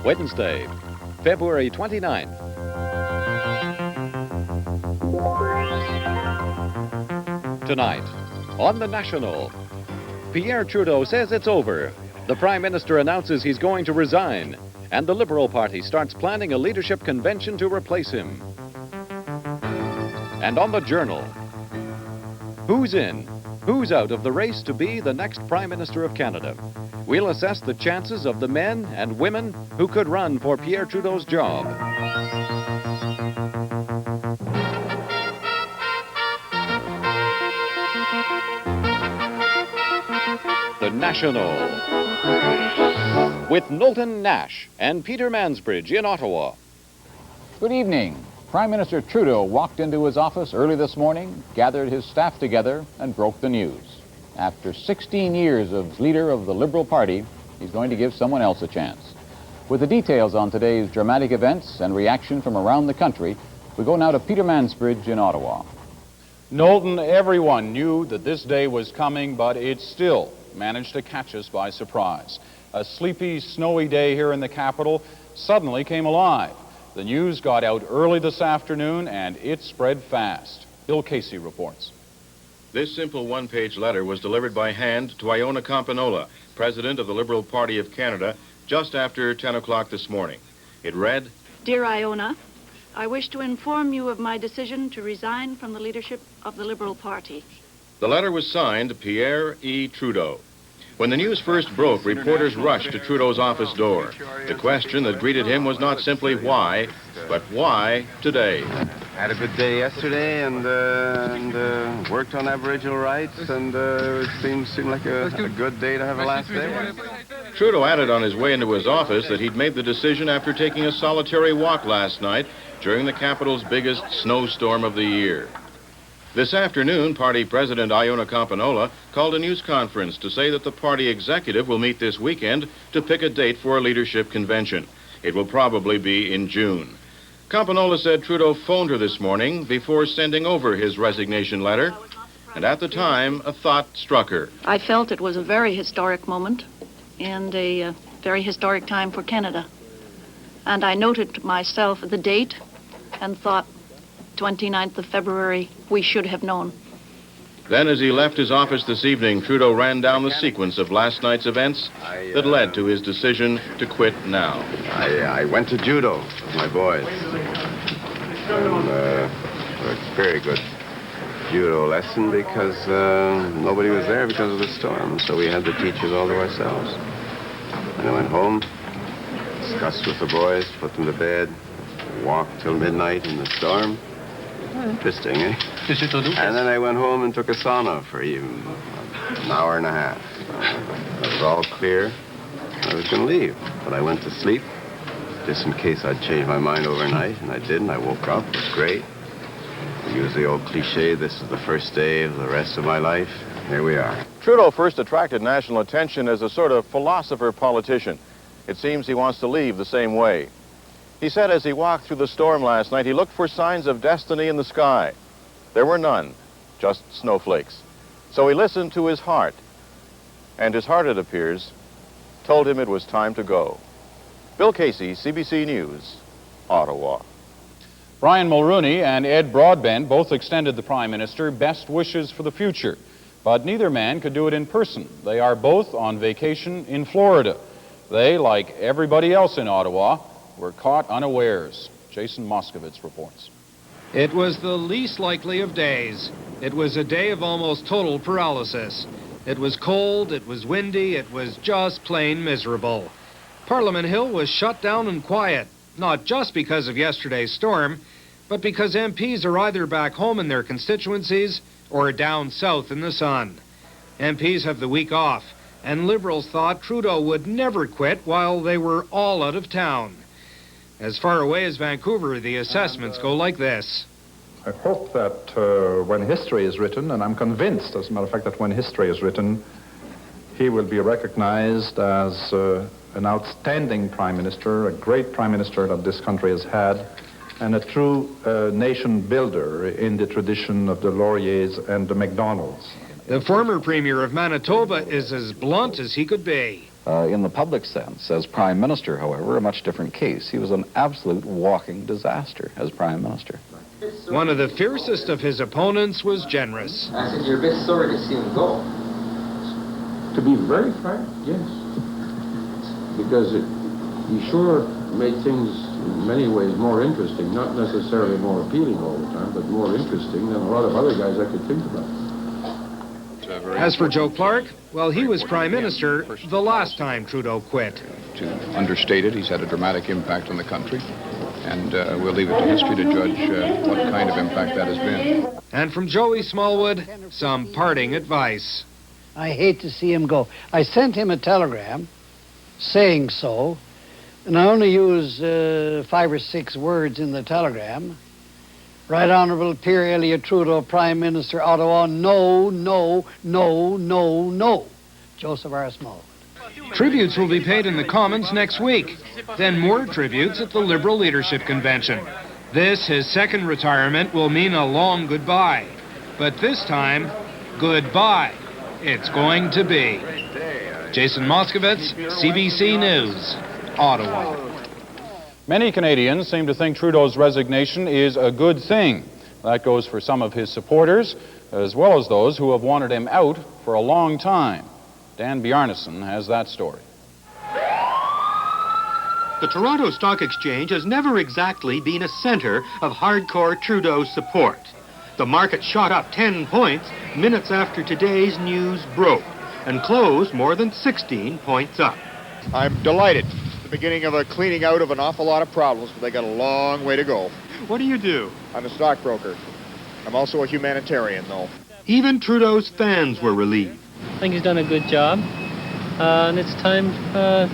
Wednesday, February 29th. Tonight, on The National, Pierre Trudeau says it's over. The Prime Minister announces he's going to resign, and the Liberal Party starts planning a leadership convention to replace him. And on The Journal, who's in, who's out of the race to be the next Prime Minister of Canada? We'll assess the chances of the men and women who could run for Pierre Trudeau's job. The National, with Knowlton Nash and Peter Mansbridge in Ottawa. Good evening. Prime Minister Trudeau walked into his office early this morning, gathered his staff together, and broke the news. After 16 years as leader of the Liberal Party, he's going to give someone else a chance. With the details on today's dramatic events and reaction from around the country, we go now to Peter Mansbridge in Ottawa. Knowlton, everyone knew that this day was coming, but it still managed to catch us by surprise. A sleepy, snowy day here in the capital suddenly came alive. The news got out early this afternoon, and it spread fast. Bill Casey reports. This simple one-page letter was delivered by hand to Iona Campanola, President of the Liberal Party of Canada, just after 10 o'clock this morning. It read, Dear Iona, I wish to inform you of my decision to resign from the leadership of the Liberal Party. The letter was signed Pierre E. Trudeau. When the news first broke, reporters rushed to Trudeau's office door. The question that greeted him was not simply why, but why today? Had a good day yesterday and worked on Aboriginal rights, and it seemed like a good day to have a last day. Trudeau added on his way into his office that he'd made the decision after taking a solitary walk last night during the capital's biggest snowstorm of the year. This afternoon, Party President Iona Campanola called a news conference to say that the party executive will meet this weekend to pick a date for a leadership convention. It will probably be in June. Campanola said Trudeau phoned her this morning before sending over his resignation letter, and at the time, a thought struck her. I felt it was a very historic moment and a very historic time for Canada. And I noted to myself the date and thought, 29th of February, we should have known. Then, as he left his office this evening, Trudeau ran down the sequence of last night's events that led to his decision to quit now. I went to judo with my boys. And, a very good judo lesson because nobody was there because of the storm, so we had the teachers all to ourselves. And I went home, discussed with the boys, put them to bed, walked till midnight in the storm. Interesting, eh? And then I went home and took a sauna for even an hour and a half. It was all clear. I was going to leave, but I went to sleep just in case I'd change my mind overnight, and I didn't. I woke up. It was great. I use the old cliche, this is the first day of the rest of my life. Here we are. Trudeau first attracted national attention as a sort of philosopher-politician. It seems he wants to leave the same way. He said as he walked through the storm last night, he looked for signs of destiny in the sky. There were none, just snowflakes. So he listened to his heart, and his heart, it appears, told him it was time to go. Bill Casey, CBC News, Ottawa. Brian Mulrooney and Ed Broadbent both extended the Prime Minister best wishes for the future, but neither man could do it in person. They are both on vacation in Florida. They, like everybody else in Ottawa, were caught unawares. Jason Moskowitz reports. It was the least likely of days. It was a day of almost total paralysis. It was cold, it was windy, it was just plain miserable. Parliament Hill was shut down and quiet, not just because of yesterday's storm, but because MPs are either back home in their constituencies or down south in the sun. MPs have the week off, and Liberals thought Trudeau would never quit while they were all out of town. As far away as Vancouver, the assessments go like this. I hope that when history is written, and I'm convinced, as a matter of fact, that when history is written, he will be recognized as an outstanding prime minister, a great prime minister that this country has had, and a true nation builder in the tradition of the Lauriers and the Macdonalds. The former Premier of Manitoba is as blunt as he could be. In the public sense, as Prime Minister, however, a much different case. He was an absolute walking disaster as Prime Minister. One of the fiercest of his opponents was generous. I said, you're a bit sorry to see him go. To be very frank, yes. Because he sure made things in many ways more interesting, not necessarily more appealing all the time, but more interesting than a lot of other guys I could think about. As for Joe Clark, well, he was Prime Minister the last time Trudeau quit. To understate it, he's had a dramatic impact on the country, and we'll leave it to history to judge what kind of impact that has been. And from Joey Smallwood, some parting advice. I hate to see him go. I sent him a telegram saying so, and I only use 5 or 6 words in the telegram. Right Honourable Pierre Elliott Trudeau, Prime Minister, Ottawa, no, no, no, no, no. Joseph R. Smallwood. Tributes will be paid in the Commons next week. Then more tributes at the Liberal Leadership Convention. This, his second retirement, will mean a long goodbye. But this time, goodbye. It's going to be. Jason Moskowitz, CBC News, Ottawa. Many Canadians seem to think Trudeau's resignation is a good thing. That goes for some of his supporters, as well as those who have wanted him out for a long time. Dan Bjarnason has that story. The Toronto Stock Exchange has never exactly been a center of hardcore Trudeau support. The market shot up 10 points minutes after today's news broke and closed more than 16 points up. I'm delighted. Beginning of a cleaning out of an awful lot of problems, but they got a long way to go. What do you do? I'm a stockbroker. I'm also a humanitarian, though. Even Trudeau's fans were relieved. I think he's done a good job, and it's time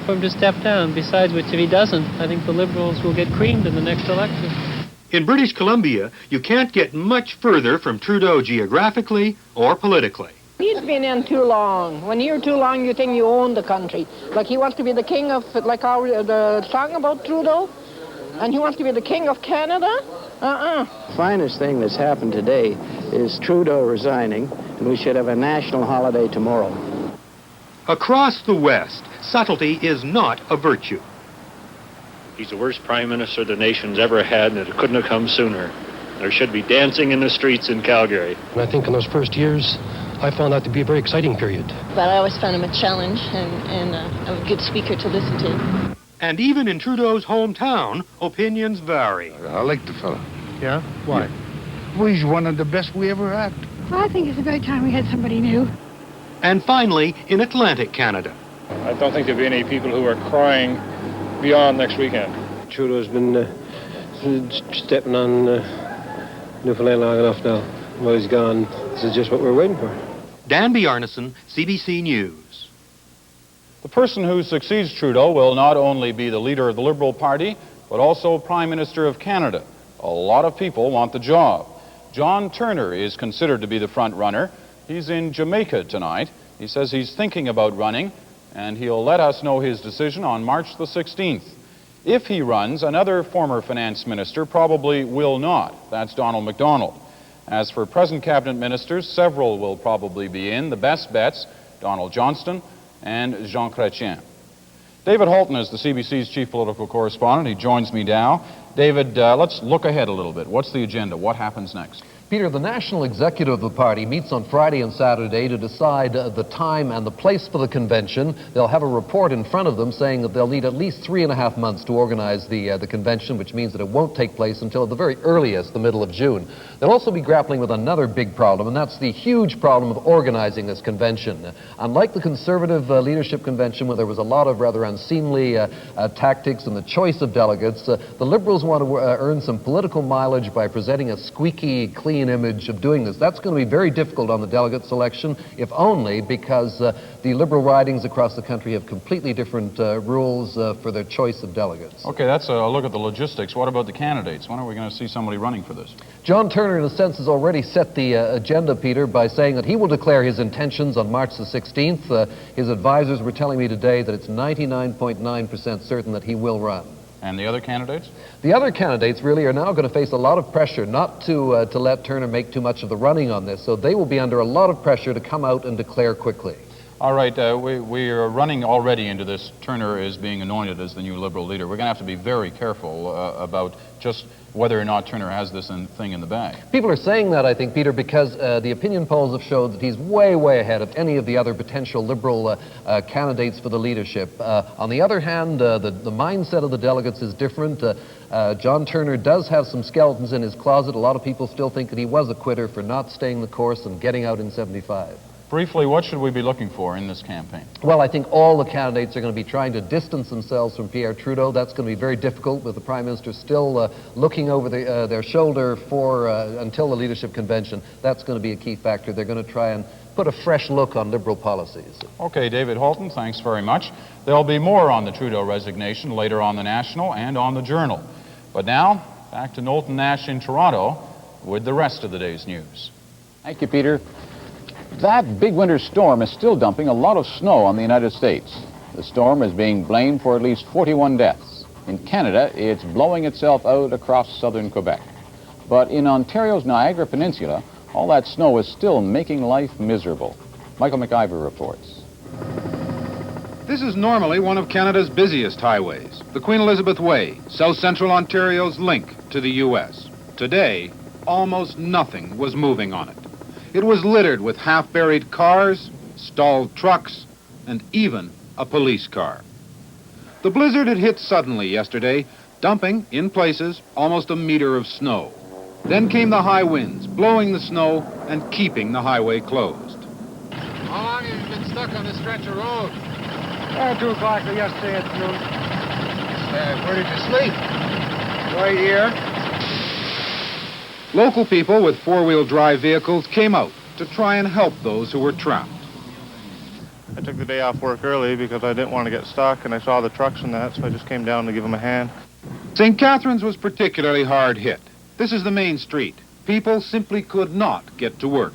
for him to step down. Besides which, if he doesn't, I think the Liberals will get creamed in the next election. In British Columbia, you can't get much further from Trudeau geographically or politically. He's been in too long. When you're too long, you think you own the country. Like he wants to be the king of, like the song about Trudeau, and he wants to be the king of Canada? Finest thing that's happened today is Trudeau resigning, and we should have a national holiday tomorrow. Across the West, subtlety is not a virtue. He's the worst prime minister the nation's ever had, and it couldn't have come sooner. There should be dancing in the streets in Calgary. And I think in those first years, I found that to be a very exciting period. But I always found him a challenge and a good speaker to listen to. And even in Trudeau's hometown, opinions vary. I like the fella. Yeah? Why? Yeah. Well, he's one of the best we ever had. Well, I think it's about time we had somebody new. And finally, in Atlantic Canada. I don't think there'll be any people who are crying beyond next weekend. Trudeau's been stepping on Newfoundland long enough now. Well, he's gone. This is just what we're waiting for. Dan Bjarnason, CBC News. The person who succeeds Trudeau will not only be the leader of the Liberal Party, but also Prime Minister of Canada. A lot of people want the job. John Turner is considered to be the front runner. He's in Jamaica tonight. He says he's thinking about running, and he'll let us know his decision on March the 16th. If he runs, another former finance minister probably will not. That's Donald MacDonald. As for present cabinet ministers, several will probably be in. The best bets, Donald Johnston and Jean Chretien. David Halton is the CBC's chief political correspondent. He joins me now. David, let's look ahead a little bit. What's the agenda? What happens next? Peter, the national executive of the party meets on Friday and Saturday to decide the time and the place for the convention. They'll have a report in front of them saying that they'll need at least 3.5 months to organize the convention, which means that it won't take place until at the very earliest, the middle of June. They'll also be grappling with another big problem, and that's the huge problem of organizing this convention. Unlike the Conservative Leadership Convention, where there was a lot of rather unseemly tactics in the choice of delegates, the Liberals want to earn some political mileage by presenting a squeaky, clean image of doing this. That's going to be very difficult on the delegate selection, if only because the Liberal ridings across the country have completely different rules for their choice of delegates. Okay, that's a look at the logistics. What about the candidates? When are we going to see somebody running for this? John Turner, in a sense, has already set the agenda, Peter, by saying that he will declare his intentions on March the 16th. His advisors were telling me today that it's 99.9% certain that he will run. And the other candidates? The other candidates really are now going to face a lot of pressure not to let Turner make too much of the running on this. So they will be under a lot of pressure to come out and declare quickly. All right, we are running already into this. Turner is being anointed as the new Liberal leader. We're going to have to be very careful about just whether or not Turner has this thing in the bag. People are saying that, I think, Peter, because the opinion polls have showed that he's way, way ahead of any of the other potential Liberal candidates for the leadership. On the other hand, the mindset of the delegates is different. John Turner does have some skeletons in his closet. A lot of people still think that he was a quitter for not staying the course and getting out in '75. Briefly, what should we be looking for in this campaign? Well, I think all the candidates are going to be trying to distance themselves from Pierre Trudeau. That's going to be very difficult with the Prime Minister still looking over their shoulder until the leadership convention. That's going to be a key factor. They're going to try and put a fresh look on Liberal policies. Okay, David Halton, thanks very much. There'll be more on the Trudeau resignation later on the National and on the Journal. But now, back to Knowlton Nash in Toronto with the rest of the day's news. Thank you, Peter. That big winter storm is still dumping a lot of snow on the United States. The storm is being blamed for at least 41 deaths. In Canada, it's blowing itself out across southern Quebec. But in Ontario's Niagara Peninsula, all that snow is still making life miserable. Michael McIver reports. This is normally one of Canada's busiest highways, the Queen Elizabeth Way, south-central Ontario's link to the U.S. Today, almost nothing was moving on it. It was littered with half-buried cars, stalled trucks, and even a police car. The blizzard had hit suddenly yesterday, dumping, in places, almost a meter of snow. Then came the high winds, blowing the snow and keeping the highway closed. How long have you been stuck on this stretch of road? 2 o'clock yesterday afternoon. Where did you sleep? Right here. Local people with four-wheel drive vehicles came out to try and help those who were trapped. I took the day off work early because I didn't want to get stuck, and I saw the trucks and that, so I just came down to give them a hand. St. Catharines was particularly hard hit. This is the main street. People simply could not get to work.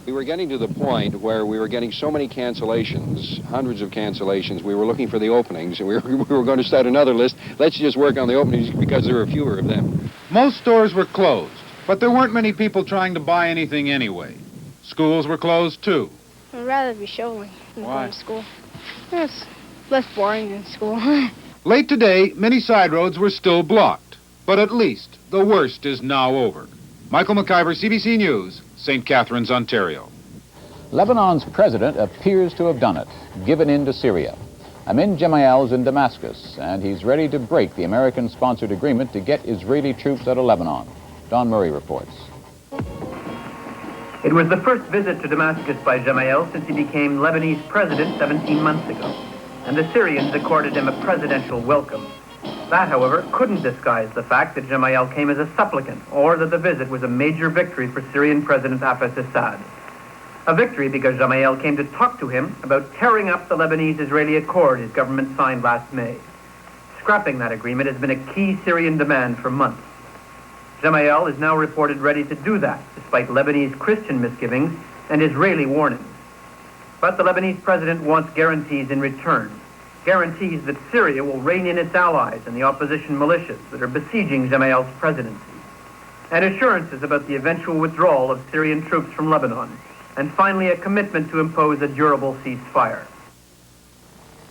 We were getting to the point where we were getting so many cancellations, hundreds of cancellations. We were looking for the openings, and we were going to start another list. Let's just work on the openings because there were fewer of them. Most stores were closed, but there weren't many people trying to buy anything anyway. Schools were closed, too. I'd rather be shoveling than Why? going to school. It's less boring than school. Late today, many side roads were still blocked, but at least the worst is now over. Michael McIver, CBC News, St. Catharines, Ontario. Lebanon's president appears to have done it, given in to Syria. Amin Gemayel is in Damascus, and he's ready to break the American-sponsored agreement to get Israeli troops out of Lebanon. Don Murray reports. It was the first visit to Damascus by Gemayel since he became Lebanese president 17 months ago, and the Syrians accorded him a presidential welcome. That, however, couldn't disguise the fact that Gemayel came as a supplicant, or that the visit was a major victory for Syrian President Hafez Assad. A victory because Gemayel came to talk to him about tearing up the Lebanese-Israeli accord his government signed last May. Scrapping that agreement has been a key Syrian demand for months. Gemayel is now reported ready to do that, despite Lebanese Christian misgivings and Israeli warnings. But the Lebanese president wants guarantees in return. Guarantees that Syria will rein in its allies and the opposition militias that are besieging Gemayel's presidency. And assurances about the eventual withdrawal of Syrian troops from Lebanon. And finally, a commitment to impose a durable ceasefire.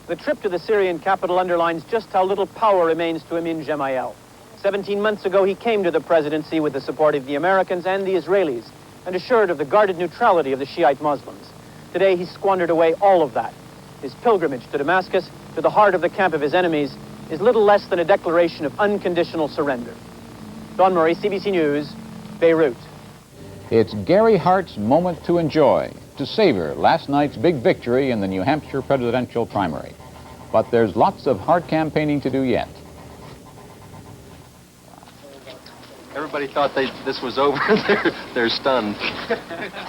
The trip to the Syrian capital underlines just how little power remains to Amin Gemayel. 17 months ago, he came to the presidency with the support of the Americans and the Israelis, and assured of the guarded neutrality of the Shiite Muslims. Today, he's squandered away all of that. His pilgrimage to Damascus, to the heart of the camp of his enemies, is little less than a declaration of unconditional surrender. Don Murray, CBC News, Beirut. It's Gary Hart's moment to enjoy, to savor last night's big victory in the New Hampshire presidential primary. But there's lots of hard campaigning to do yet. Everybody thought this was over. They're stunned.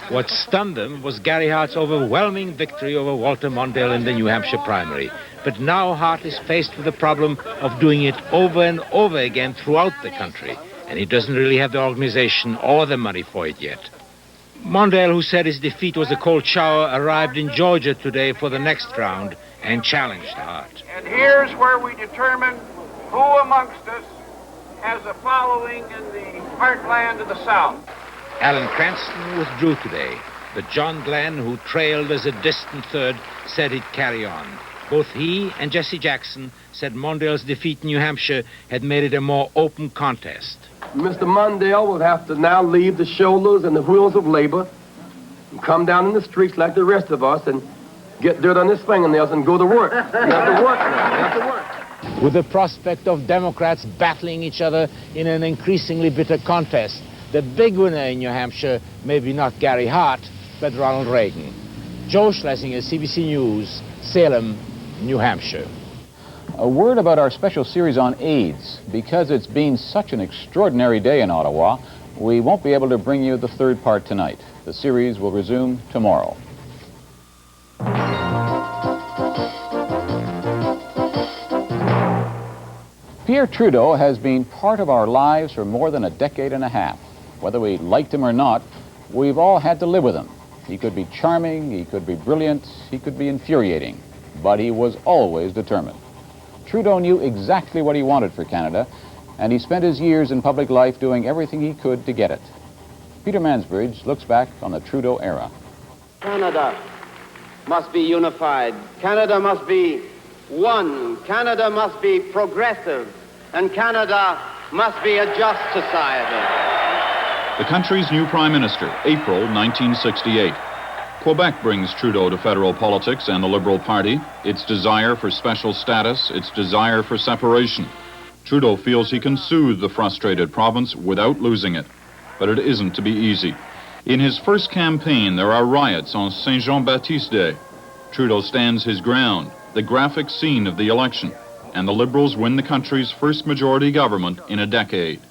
What stunned them was Gary Hart's overwhelming victory over Walter Mondale in the New Hampshire primary. But now Hart is faced with the problem of doing it over and over again throughout the country. And he doesn't really have the organization or the money for it yet. Mondale, who said his defeat was a cold shower, arrived in Georgia today for the next round and challenged Hart. And here's where we determine Who amongst us has a following in the heartland of the South? Alan Cranston withdrew today, but John Glenn, who trailed as a distant third, said he'd carry on. Both he and Jesse Jackson said Mondale's defeat in New Hampshire had made it a more open contest. Mr. Mondale will have to now leave the shoulders and the wheels of labor and come down in the streets like the rest of us and get dirt on his fingernails and go to work. You have to work now. You have to work. With the prospect of Democrats battling each other in an increasingly bitter contest, the big winner in New Hampshire may be not Gary Hart, but Ronald Reagan. Joe Schlesinger, CBC News, Salem, New Hampshire. A word about our special series on AIDS. Because it's been such an extraordinary day in Ottawa, we won't be able to bring you the third part tonight. The series will resume tomorrow. Pierre Trudeau has been part of our lives for more than a decade and a half. Whether we liked him or not, we've all had to live with him. He could be charming, he could be brilliant, he could be infuriating, but he was always determined. Trudeau knew exactly what he wanted for Canada, and he spent his years in public life doing everything he could to get it. Peter Mansbridge looks back on the Trudeau era. Canada must be unified. Canada must be one. Canada must be progressive. And Canada must be a just society. The country's new Prime Minister, April 1968. Quebec brings Trudeau to federal politics and the Liberal Party. Its desire for special status, its desire for separation. Trudeau feels he can soothe the frustrated province without losing it. But it isn't to be easy. In his first campaign, there are riots on Saint Jean-Baptiste Day. Trudeau stands his ground, the graphic scene of the election, and the Liberals win the country's first majority government in a decade.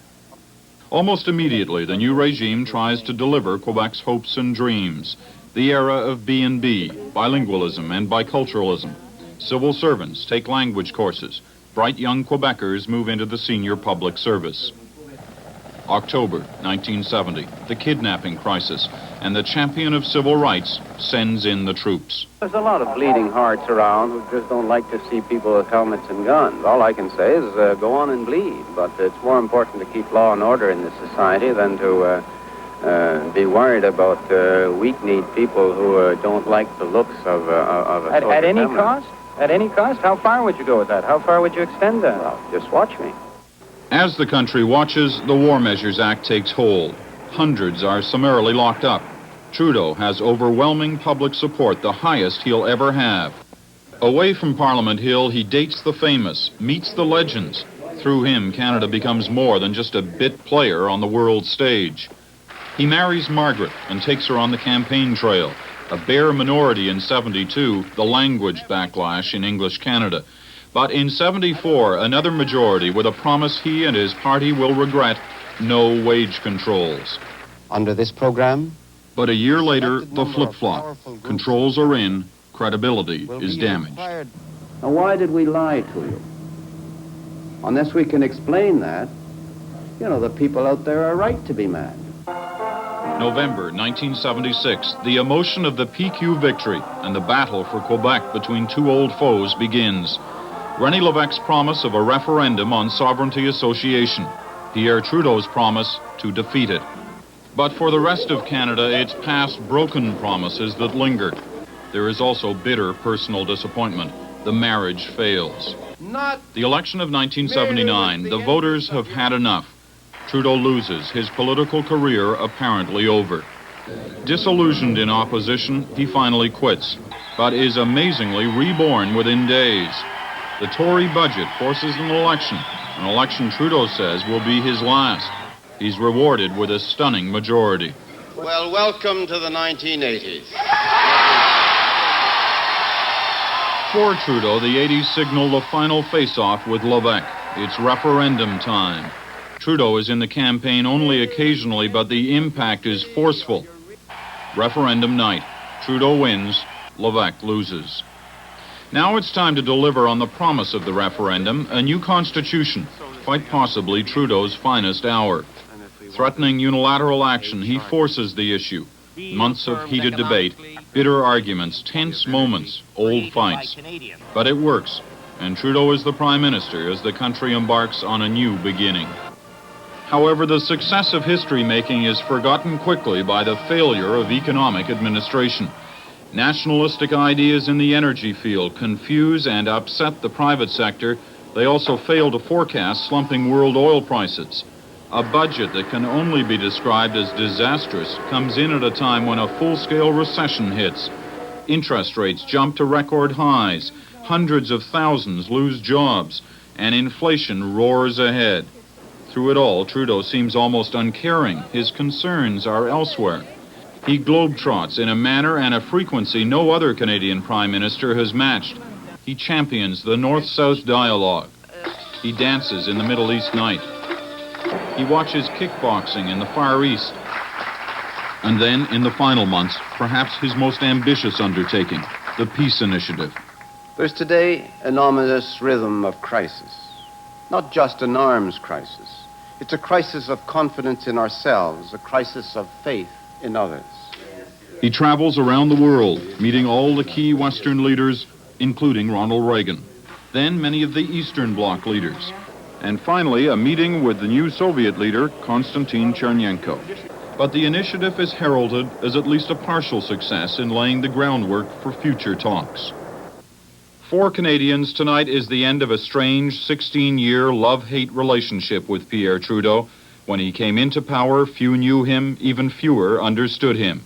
Almost immediately, the new regime tries to deliver Quebec's hopes and dreams. The era of B&B, bilingualism and biculturalism. Civil servants take language courses. Bright young Quebecers move into the senior public service. October 1970, the kidnapping crisis, and the champion of civil rights sends in the troops. There's a lot of bleeding hearts around who just don't like to see people with helmets and guns. All I can say is go on and bleed, but it's more important to keep law and order in this society than to be worried about weak-kneed people who don't like the looks of a At any cost? At any cost? How far would you go with that? How far would you extend that? Well, just watch me. As the country watches, the War Measures Act takes hold. Hundreds are summarily locked up. Trudeau has overwhelming public support, the highest he'll ever have. Away from Parliament Hill, he dates the famous, meets the legends. Through him, Canada becomes more than just a bit player on the world stage. He marries Margaret and takes her on the campaign trail. A bare minority in 72, the language backlash in English Canada. But in 74, another majority with a promise he and his party will regret: no wage controls. Under this program? But a year later, the flip-flop. Controls are in, credibility is damaged. Now, why did we lie to you? Unless we can explain that, you know, the people out there are right to be mad. November 1976, the emotion of the PQ victory and the battle for Quebec between two old foes begins. René Lévesque's promise of a referendum on sovereignty association. Pierre Trudeau's promise to defeat it. But for the rest of Canada, it's past broken promises that linger. There is also bitter personal disappointment. The marriage fails. The election of 1979, the voters have had enough. Trudeau loses, his political career apparently over. Disillusioned in opposition, he finally quits, but is amazingly reborn within days. The Tory budget forces an election Trudeau says will be his last. He's rewarded with a stunning majority. Well, welcome to the 1980s. For Trudeau, the 80s signal the final face-off with Lévesque. It's referendum time. Trudeau is in the campaign only occasionally, but the impact is forceful. Referendum night. Trudeau wins, Lévesque loses. Now it's time to deliver on the promise of the referendum, a new constitution, quite possibly Trudeau's finest hour. Threatening unilateral action, he forces the issue. Months of heated debate, bitter arguments, tense moments, old fights. But it works. and Trudeau is the Prime Minister as the country embarks on a new beginning. However, the success of history-making is forgotten quickly by the failure of economic administration. Nationalistic ideas in the energy field confuse and upset the private sector. They also fail to forecast slumping world oil prices. A budget that can only be described as disastrous comes in at a time when a full-scale recession hits. Interest rates jump to record highs, hundreds of thousands lose jobs, and inflation roars ahead. Through it all, Trudeau seems almost uncaring. His concerns are elsewhere. He globetrots in a manner and a frequency no other Canadian Prime Minister has matched. He champions the North-South dialogue. He dances in the Middle East night. He watches kickboxing in the Far East. And then, in the final months, perhaps his most ambitious undertaking, the Peace Initiative. There's today an ominous rhythm of crisis. Not just an arms crisis. It's a crisis of confidence in ourselves, a crisis of faith in others. He travels around the world, meeting all the key Western leaders, including Ronald Reagan. Then many of the Eastern Bloc leaders. And finally, a meeting with the new Soviet leader, Konstantin Chernenko. But the initiative is heralded as at least a partial success in laying the groundwork for future talks. For Canadians, tonight is the end of a strange 16-year love-hate relationship with Pierre Trudeau. When he came into power, few knew him, even fewer understood him.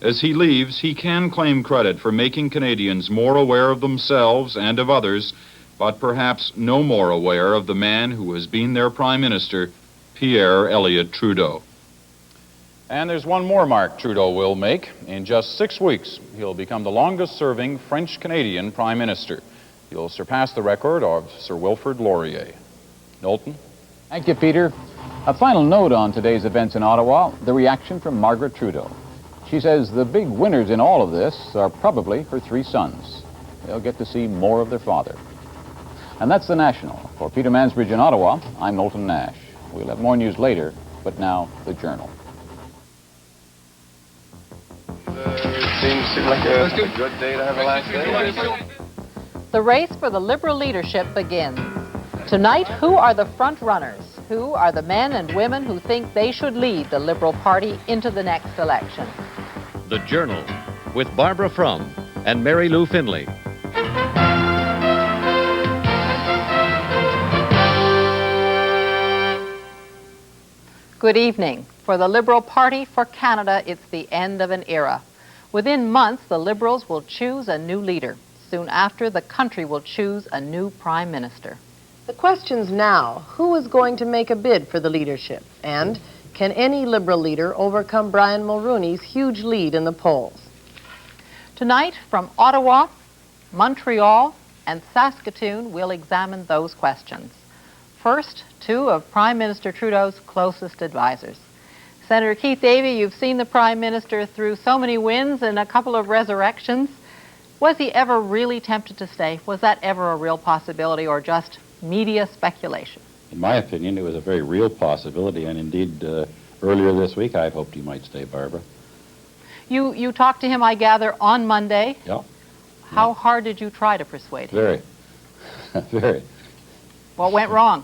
As he leaves, he can claim credit for making Canadians more aware of themselves and of others, but perhaps no more aware of the man who has been their Prime Minister, Pierre Elliott Trudeau. And there's one more mark Trudeau will make. In just 6 weeks, he'll become the longest-serving French-Canadian Prime Minister. He'll surpass the record of Sir Wilfrid Laurier. Knowlton? Thank you, Peter. A final note on today's events in Ottawa, the reaction from Margaret Trudeau. She says the big winners in all of this are probably her 3 sons. They'll get to see more of their father. And that's the National. For Peter Mansbridge in Ottawa, I'm Knowlton Nash. We'll have more news later, but now the Journal. Seems like a good day to have a last day. The race for the Liberal leadership begins. Tonight, who are the front runners? Who are the men and women who think they should lead the Liberal Party into the next election? The Journal, with Barbara Frum and Mary Lou Finley. Good evening. For the Liberal Party, for Canada, it's the end of an era. Within months, the Liberals will choose a new leader. Soon after, the country will choose a new Prime Minister. The question's now, who is going to make a bid for the leadership? And can any Liberal leader overcome Brian Mulroney's huge lead in the polls? Tonight, from Ottawa, Montreal, and Saskatoon, we'll examine those questions. First, 2 of Prime Minister Trudeau's closest advisors. Senator Keith Davey, you've seen the Prime Minister through so many wins and a couple of resurrections. Was he ever really tempted to stay? Was that ever a real possibility or just media speculation? In my opinion, it was a very real possibility, and indeed, earlier this week, I had hoped he might stay, Barbara. You talked to him, I gather, on Monday. Yeah. How hard did you try to persuade him? Very. Very. What went wrong?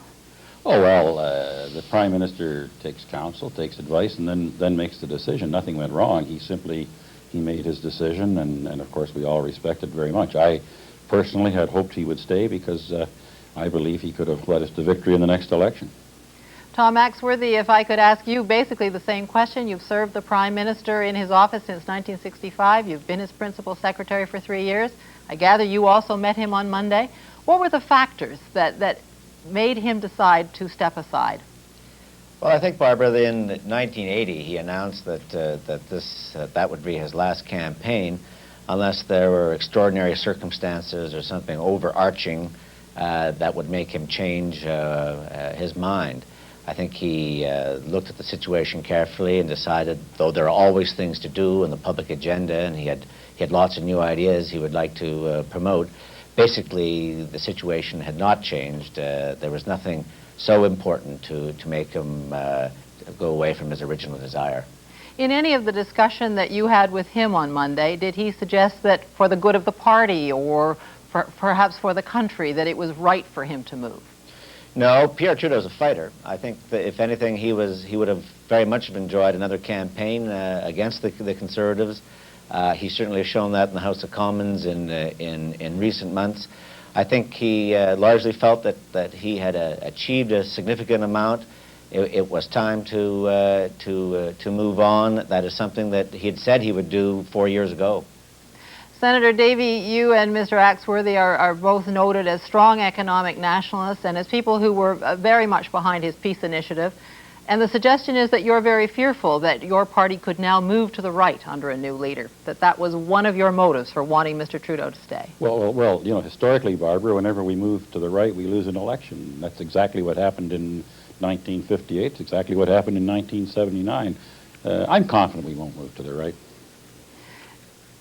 Oh, well, the Prime Minister takes counsel, takes advice, and then makes the decision. Nothing went wrong. He made his decision, and of course we all respect it very much. I personally had hoped he would stay because I believe he could have led us to victory in the next election. Tom Axworthy, if I could ask you basically the same question. You've served the Prime Minister in his office since 1965. You've been his principal secretary for 3 years. I gather you also met him on Monday. What were the factors that made him decide to step aside? Well, I think, Barbara, in 1980 he announced that that would be his last campaign unless there were extraordinary circumstances or something overarching that would make him change his mind. I think he looked at the situation carefully and decided, though there are always things to do in the public agenda, and he had lots of new ideas he would like to promote, basically the situation had not changed. There was nothing so important to make him go away from his original desire. In any of the discussion that you had with him on Monday, did he suggest that for the good of the party or perhaps for the country, that it was right for him to move? No, Pierre Trudeau's a fighter. I think that if anything, he would have very much have enjoyed another campaign against the Conservatives. He certainly has shown that in the House of Commons in recent months. I think he largely felt that he had achieved a significant amount. It was time to move on. That is something that he had said he would do 4 years ago. Senator Davey, you and Mr. Axworthy are both noted as strong economic nationalists and as people who were very much behind his peace initiative. And the suggestion is that you're very fearful that your party could now move to the right under a new leader, that was one of your motives for wanting Mr. Trudeau to stay. Well, you know, historically, Barbara, whenever we move to the right, we lose an election. That's exactly what happened in 1958. It's exactly what happened in 1979. I'm confident we won't move to the right.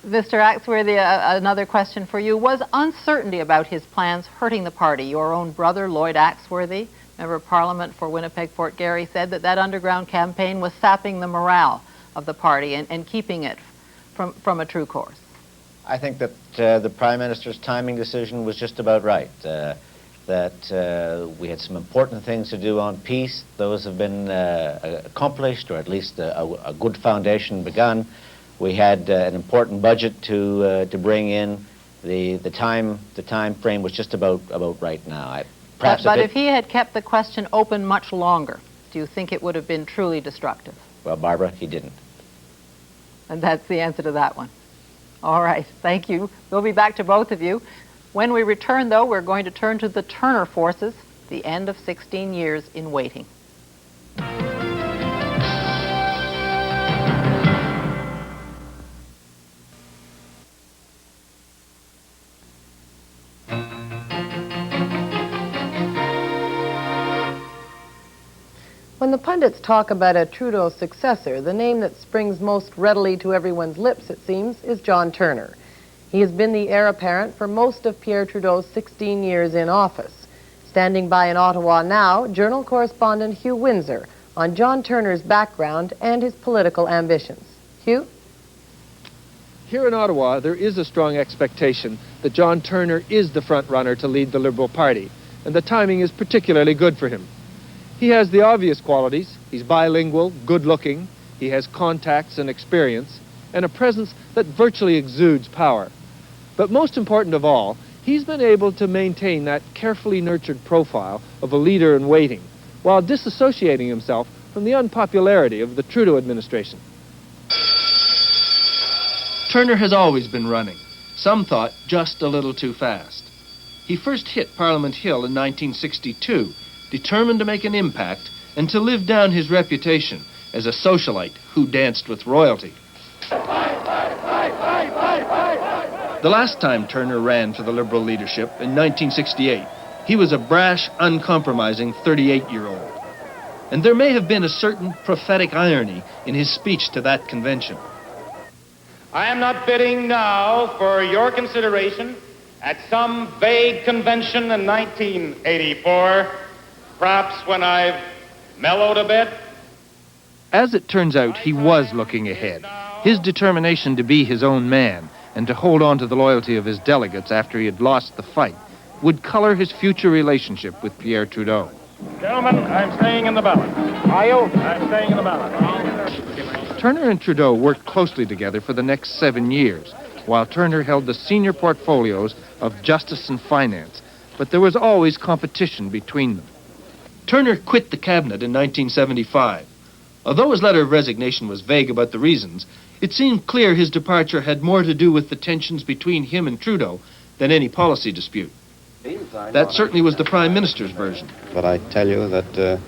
Mr. Axworthy, another question for you. Was uncertainty about his plans hurting the party? Your own brother, Lloyd Axworthy, member of Parliament for Winnipeg-Fort Garry, said that underground campaign was sapping the morale of the party and keeping it from a true course. I think that the Prime Minister's timing decision was just about right. That we had some important things to do on peace. Those have been accomplished, or at least a good foundation begun. We had an important budget to bring in. The time frame was just about right now. But if he had kept the question open much longer, do you think it would have been truly destructive? Well, Barbara, he didn't. And that's the answer to that one. All right, thank you. We'll be back to both of you. When we return, though, we're going to turn to the Turner forces, the end of 16 years in waiting. When the pundits talk about a Trudeau successor, the name that springs most readily to everyone's lips, it seems, is John Turner. He has been the heir apparent for most of Pierre Trudeau's 16 years in office. Standing by in Ottawa now, Journal correspondent Hugh Windsor on John Turner's background and his political ambitions. Hugh? Here in Ottawa, there is a strong expectation that John Turner is the front runner to lead the Liberal Party, and the timing is particularly good for him. He has the obvious qualities. He's bilingual, good-looking, he has contacts and experience, and a presence that virtually exudes power. But most important of all, he's been able to maintain that carefully nurtured profile of a leader in waiting, while disassociating himself from the unpopularity of the Trudeau administration. Turner has always been running. Some thought just a little too fast. He first hit Parliament Hill in 1962, determined to make an impact and to live down his reputation as a socialite who danced with royalty. The last time Turner ran for the Liberal leadership, in 1968, he was a brash, uncompromising 38-year-old. And there may have been a certain prophetic irony in his speech to that convention. I am not bidding now for your consideration at some vague convention in 1984, perhaps when I've mellowed a bit. As it turns out, he was looking ahead. His determination to be his own man and to hold on to the loyalty of his delegates after he had lost the fight would color his future relationship with Pierre Trudeau. Gentlemen, I'm staying in the ballot. Are you? I'm staying in the ballot. Turner and Trudeau worked closely together for the next 7 years, while Turner held the senior portfolios of Justice and Finance, but there was always competition between them. Turner quit the cabinet in 1975. Although his letter of resignation was vague about the reasons, it seemed clear his departure had more to do with the tensions between him and Trudeau than any policy dispute. That certainly was the Prime Minister's version. But I tell you that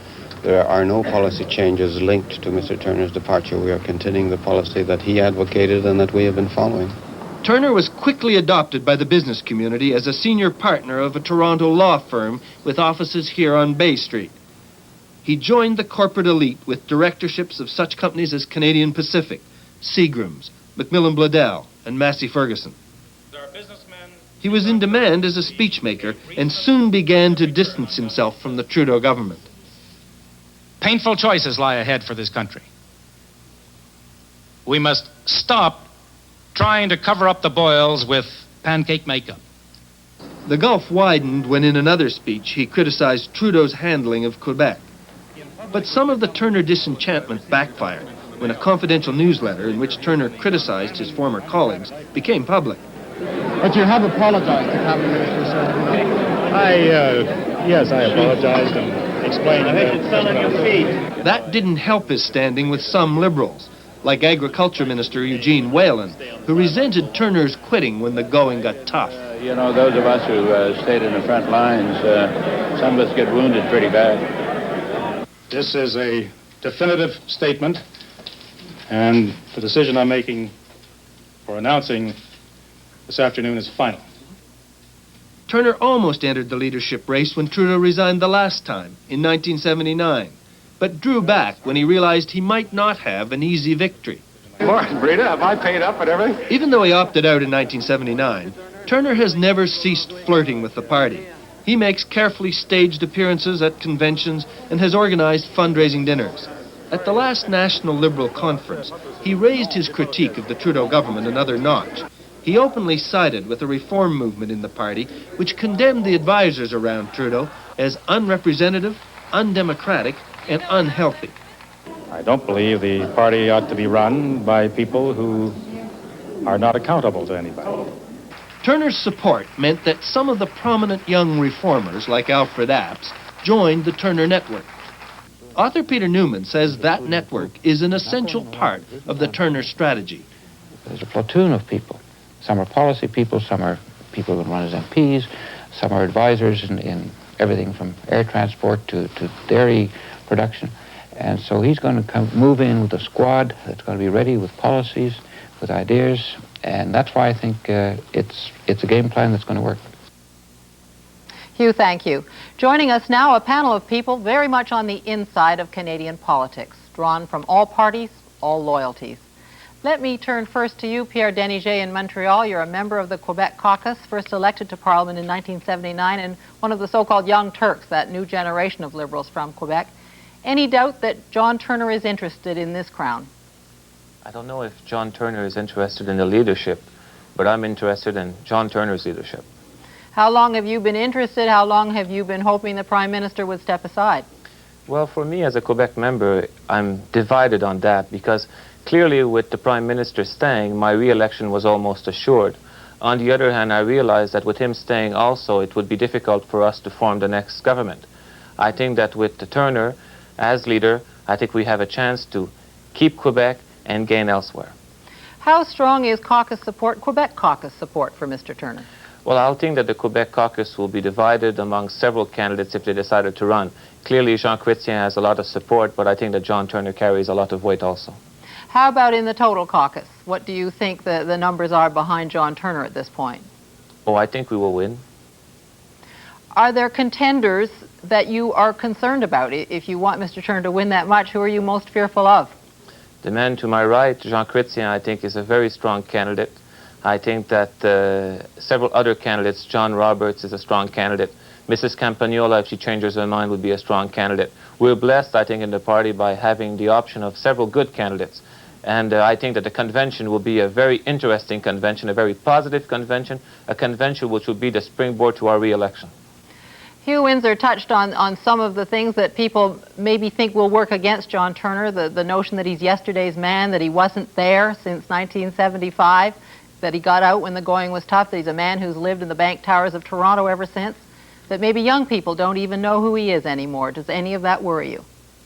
there are no policy changes linked to Mr. Turner's departure. We are continuing the policy that he advocated and that we have been following. Turner was quickly adopted by the business community as a senior partner of a Toronto law firm with offices here on Bay Street. He joined the corporate elite with directorships of such companies as Canadian Pacific, Seagram's, Macmillan Bladel, and Massey Ferguson. He was in demand as a speechmaker and soon began to distance himself from the Trudeau government. Painful choices lie ahead for this country. We must stop trying to cover up the boils with pancake makeup. The gulf widened when in another speech he criticized Trudeau's handling of Quebec. But some of the Turner disenchantment backfired when a confidential newsletter in which Turner criticized his former colleagues became public. But you have apologized to Cabinet Minister Sir. Yes, I apologized and explained. I think it's fell on your feet. That didn't help his standing with some Liberals, like Agriculture Minister Eugene Whalen, who resented Turner's quitting when the going got tough. You know, those of us who stayed in the front lines, some of us get wounded pretty bad. This is a definitive statement, and the decision I'm making or announcing this afternoon is final. Turner almost entered the leadership race when Trudeau resigned the last time, in 1979, but drew back when he realized he might not have an easy victory. Morning, Brita. Have I paid up and everything? Even though he opted out in 1979, Turner has never ceased flirting with the party. He makes carefully staged appearances at conventions and has organized fundraising dinners. At the last National Liberal Conference, he raised his critique of the Trudeau government another notch. He openly sided with a reform movement in the party which condemned the advisors around Trudeau as unrepresentative, undemocratic, and unhealthy. I don't believe the party ought to be run by people who are not accountable to anybody. Turner's support meant that some of the prominent young reformers, like Alfred Apps, joined the Turner Network. Author Peter Newman says that network is an essential part of the Turner strategy. There's a platoon of people. Some are policy people, some are people who run as MPs, some are advisors in everything from air transport to dairy production. And so he's going to move in with a squad that's going to be ready with policies, with ideas, and that's why I think it's a game plan that's going to work. Hugh, thank you. Joining us now, a panel of people very much on the inside of Canadian politics, drawn from all parties, all loyalties. Let me turn first to you, Pierre Trudeau in Montreal. You're a member of the Quebec caucus, first elected to Parliament in 1979, and one of the so-called Young Turks, that new generation of Liberals from Quebec. Any doubt that John Turner is interested in this crown? I don't know if John Turner is interested in the leadership, but I'm interested in John Turner's leadership. How long have you been interested? How long have you been hoping the Prime Minister would step aside? Well, for me as a Quebec member, I'm divided on that because clearly with the Prime Minister staying, my re-election was almost assured. On the other hand, I realized that with him staying also, it would be difficult for us to form the next government. I think that with Turner as leader, I think we have a chance to keep Quebec and gain elsewhere. How strong is caucus support, Quebec caucus support for Mr. Turner? Well, I'll think that the Quebec caucus will be divided among several candidates if they decided to run. Clearly, Jean Chretien has a lot of support, but I think that John Turner carries a lot of weight also. How about in the total caucus? What do you think the numbers are behind John Turner at this point? Oh, I think we will win. Are there contenders that you are concerned about? If you want Mr. Turner to win that much, who are you most fearful of? The man to my right, Jean Chretien, I think is a very strong candidate. I think that several other candidates, John Roberts is a strong candidate. Mrs. Campagnola, if she changes her mind, would be a strong candidate. We're blessed, I think, in the party by having the option of several good candidates. And I think that the convention will be a very interesting convention, a very positive convention, a convention which will be the springboard to our re-election. Hugh Windsor touched on some of the things that people maybe think will work against John Turner, the notion that he's yesterday's man, that he wasn't there since 1975, that he got out when the going was tough, that he's a man who's lived in the bank towers of Toronto ever since, that maybe young people don't even know who he is anymore. Does any of that worry you?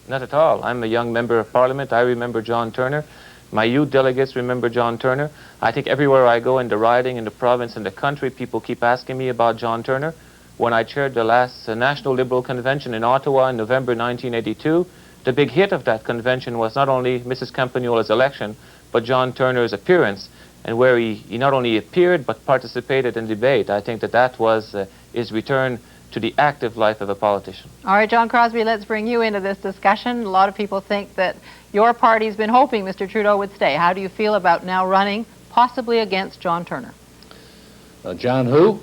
Not at all. I'm a young member of Parliament. I remember John Turner. My youth delegates remember John Turner. I think everywhere I go in the riding, in the province, in the country, people keep asking me about John Turner. When I chaired the last National Liberal Convention in Ottawa in November 1982, the big hit of that convention was not only Mrs. Campagnola's election, but John Turner's appearance, and where he not only appeared but participated in debate. I think that was his return to the active life of a politician. All right, John Crosbie, let's bring you into this discussion. A lot of people think that your party's been hoping Mr. Trudeau would stay. How do you feel about now running possibly against John Turner? John who?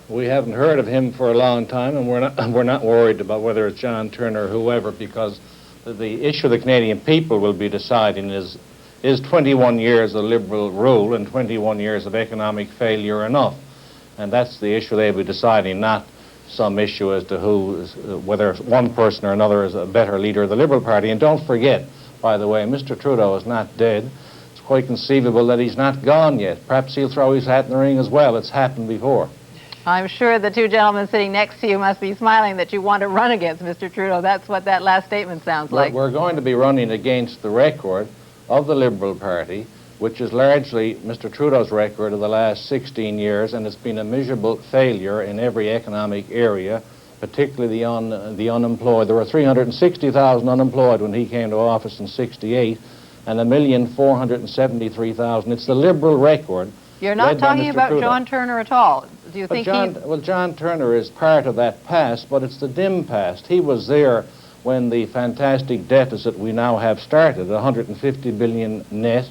We haven't heard of him for a long time, and we're not worried about whether it's John Turner or whoever, because the issue the Canadian people will be deciding is 21 years of Liberal rule and 21 years of economic failure enough? And that's the issue they'll be deciding, not some issue as to whether one person or another is a better leader of the Liberal Party. And don't forget, by the way, Mr. Trudeau is not dead. It's quite conceivable that he's not gone yet. Perhaps he'll throw his hat in the ring as well. It's happened before. I'm sure the two gentlemen sitting next to you must be smiling that you want to run against Mr. Trudeau. That's what that last statement sounds like. We're going to be running against the record of the Liberal Party, which is largely Mr. Trudeau's record of the last 16 years, and it's been a miserable failure in every economic area, particularly the unemployed. There were 360,000 unemployed when he came to office in '68, and 1,473,000. It's the Liberal record. You're not talking about Trudeau. John Turner at all. Do you think John Turner is part of that past, but it's the dim past. He was there when the fantastic deficit we now have started, 150 billion net.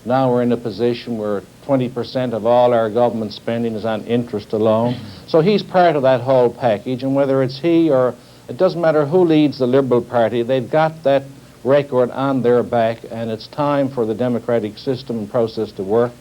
Now we're in a position where 20% of all our government spending is on interest alone. So he's part of that whole package, and whether it's he or it doesn't matter who leads the Liberal Party, they've got that record on their back, and it's time for the democratic system and process to work,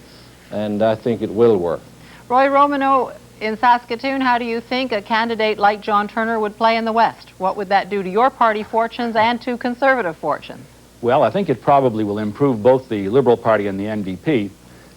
and I think it will work. Roy Romano, in Saskatoon, how do you think a candidate like John Turner would play in the West? What would that do to your party fortunes and to Conservative fortunes? Well, I think it probably will improve both the Liberal Party and the NDP,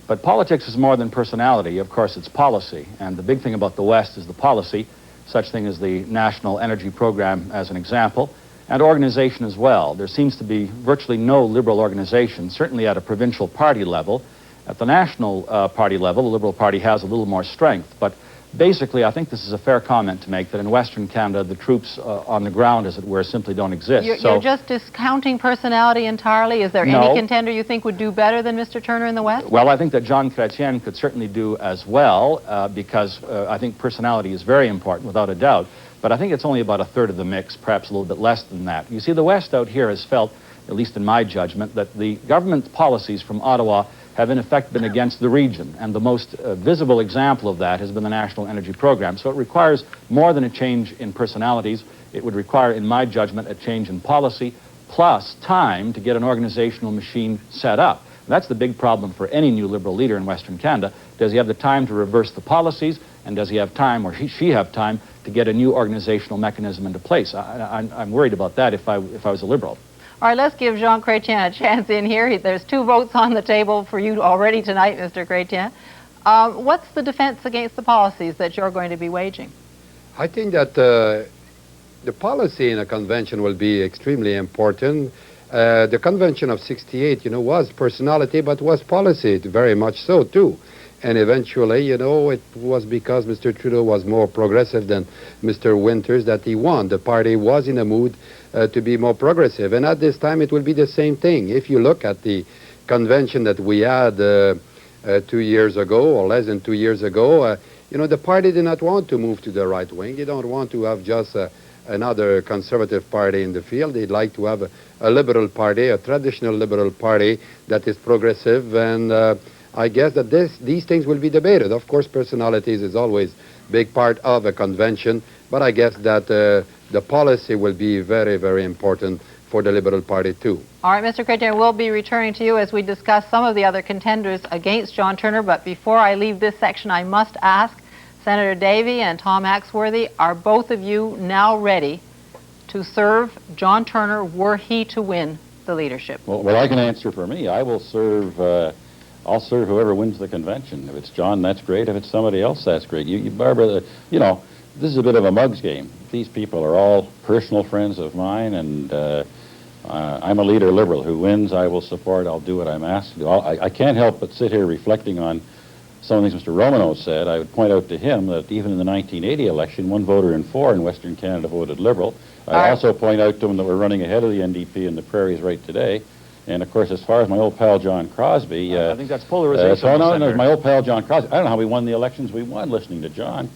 but politics is more than personality. Of course, it's policy, and the big thing about the West is the policy, such thing as the National Energy Program as an example, and organization as well. There seems to be virtually no Liberal organization, certainly at a provincial party level. At the national party level, the Liberal Party has a little more strength, but basically, I think this is a fair comment to make that in Western Canada, the troops on the ground, as it were, simply don't exist. You're just discounting personality entirely? Is there any contender you think would do better than Mr. Turner in the West? Well, I think that Jean Chretien could certainly do as well, because I think personality is very important, without a doubt. But I think it's only about a third of the mix, perhaps a little bit less than that. You see, the West out here has felt, at least in my judgment, that the government policies from Ottawa have in effect been against the region, and the most visible example of that has been the National Energy Program. So it requires more than a change in personalities. It would require, in my judgment, a change in policy, plus time to get an organizational machine set up. And that's the big problem for any new Liberal leader in Western Canada. Does he have the time to reverse the policies, and does he have time, or she have time, to get a new organizational mechanism into place? I'm worried about that if I was a Liberal. All right, let's give Jean Chretien a chance in here. There's 2 votes on the table for you already tonight, Mr. Chretien. What's the defense against the policies that you're going to be waging? I think that the policy in a convention will be extremely important. The convention of '68, was personality, but was policy, very much so, too. And eventually, it was because Mr. Trudeau was more progressive than Mr. Winters that he won. The party was in a mood to be more progressive. And at this time, it will be the same thing. If you look at the convention that we had 2 years ago, or less than 2 years ago, the party did not want to move to the right wing. They don't want to have just another conservative party in the field. They'd like to have a liberal party, a traditional liberal party that is progressive, and I guess that these things will be debated. Of course, personalities is always a big part of a convention, but I guess that the policy will be very, very important for the Liberal Party, too. All right, Mr. Chretien, we'll be returning to you as we discuss some of the other contenders against John Turner, but before I leave this section, I must ask Senator Davey and Tom Axworthy, are both of you now ready to serve John Turner were he to win the leadership? Well, I can answer for me. I will serve... I'll serve whoever wins the convention. If it's John, that's great. If it's somebody else, that's great. Barbara, this is a bit of a mug's game. These people are all personal friends of mine, and I'm a leader Liberal. Who wins, I will support. I'll do what I'm asked to do. I can't help but sit here reflecting on some of the things Mr. Romano said. I would point out to him that even in the 1980 election, 1 voter in 4 in Western Canada voted Liberal. I also point out to him that we're running ahead of the NDP in the prairies right today. And, of course, as far as my old pal John Crosby... I think that's polarization. My old pal John Crosby. I don't know how we won the elections we won listening to John.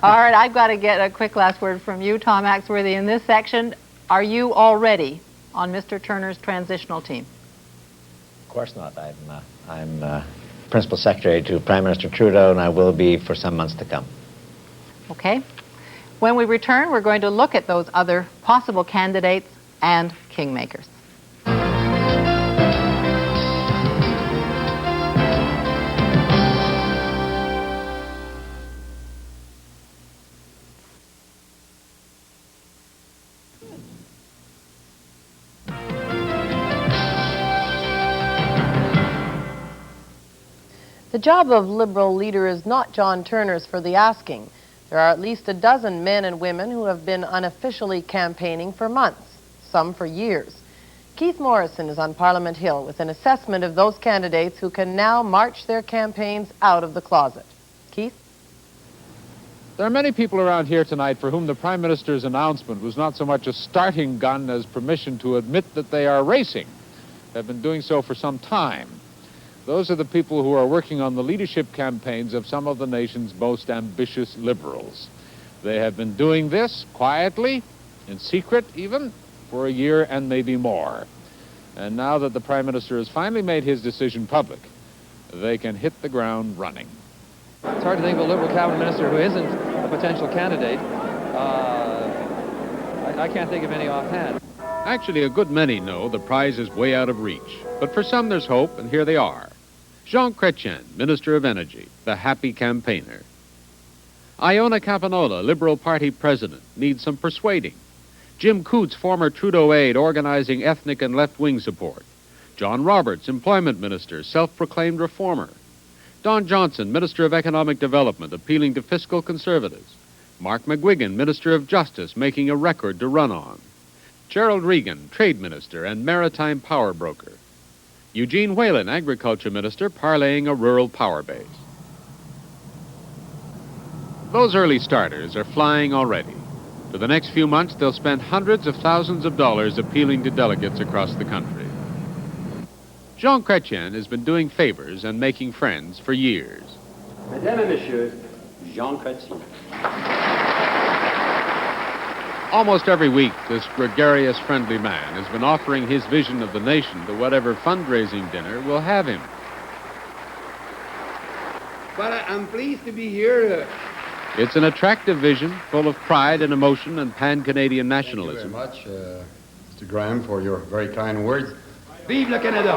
All right, I've got to get a quick last word from you, Tom Axworthy. In this section, are you already on Mr. Turner's transitional team? Of course not. I'm Principal Secretary to Prime Minister Trudeau, and I will be for some months to come. Okay. When we return, we're going to look at those other possible candidates and kingmakers. The job of Liberal leader is not John Turner's for the asking. There are at least a dozen men and women who have been unofficially campaigning for months, some for years. Keith Morrison is on Parliament Hill with an assessment of those candidates who can now march their campaigns out of the closet. Keith? There are many people around here tonight for whom the Prime Minister's announcement was not so much a starting gun as permission to admit that they are racing. They've been doing so for some time. Those are the people who are working on the leadership campaigns of some of the nation's most ambitious Liberals. They have been doing this quietly, in secret even, for a year and maybe more. And now that the Prime Minister has finally made his decision public, they can hit the ground running. It's hard to think of a Liberal cabinet minister who isn't a potential candidate. I can't think of any offhand. Actually, a good many know the prize is way out of reach. But for some, there's hope, and here they are. Jean Chretien, Minister of Energy, the happy campaigner. Iona Capanola, Liberal Party President, needs some persuading. Jim Coots, former Trudeau aide, organizing ethnic and left-wing support. John Roberts, Employment Minister, self-proclaimed reformer. Don Johnson, Minister of Economic Development, appealing to fiscal conservatives. Mark McGuigan, Minister of Justice, making a record to run on. Gerald Regan, Trade Minister and Maritime Power Broker. Eugene Whalen, Agriculture Minister, parlaying a rural power base. Those early starters are flying already. For the next few months, they'll spend hundreds of thousands of dollars appealing to delegates across the country. Jean Chretien has been doing favors and making friends for years. Mesdames et Messieurs, Jean Chretien. Almost every week, this gregarious, friendly man has been offering his vision of the nation to whatever fundraising dinner will have him. But I'm pleased to be here. It's an attractive vision, full of pride and emotion and pan-Canadian nationalism. Thank you very much, Mr. Graham, for your very kind words. Vive le Canada!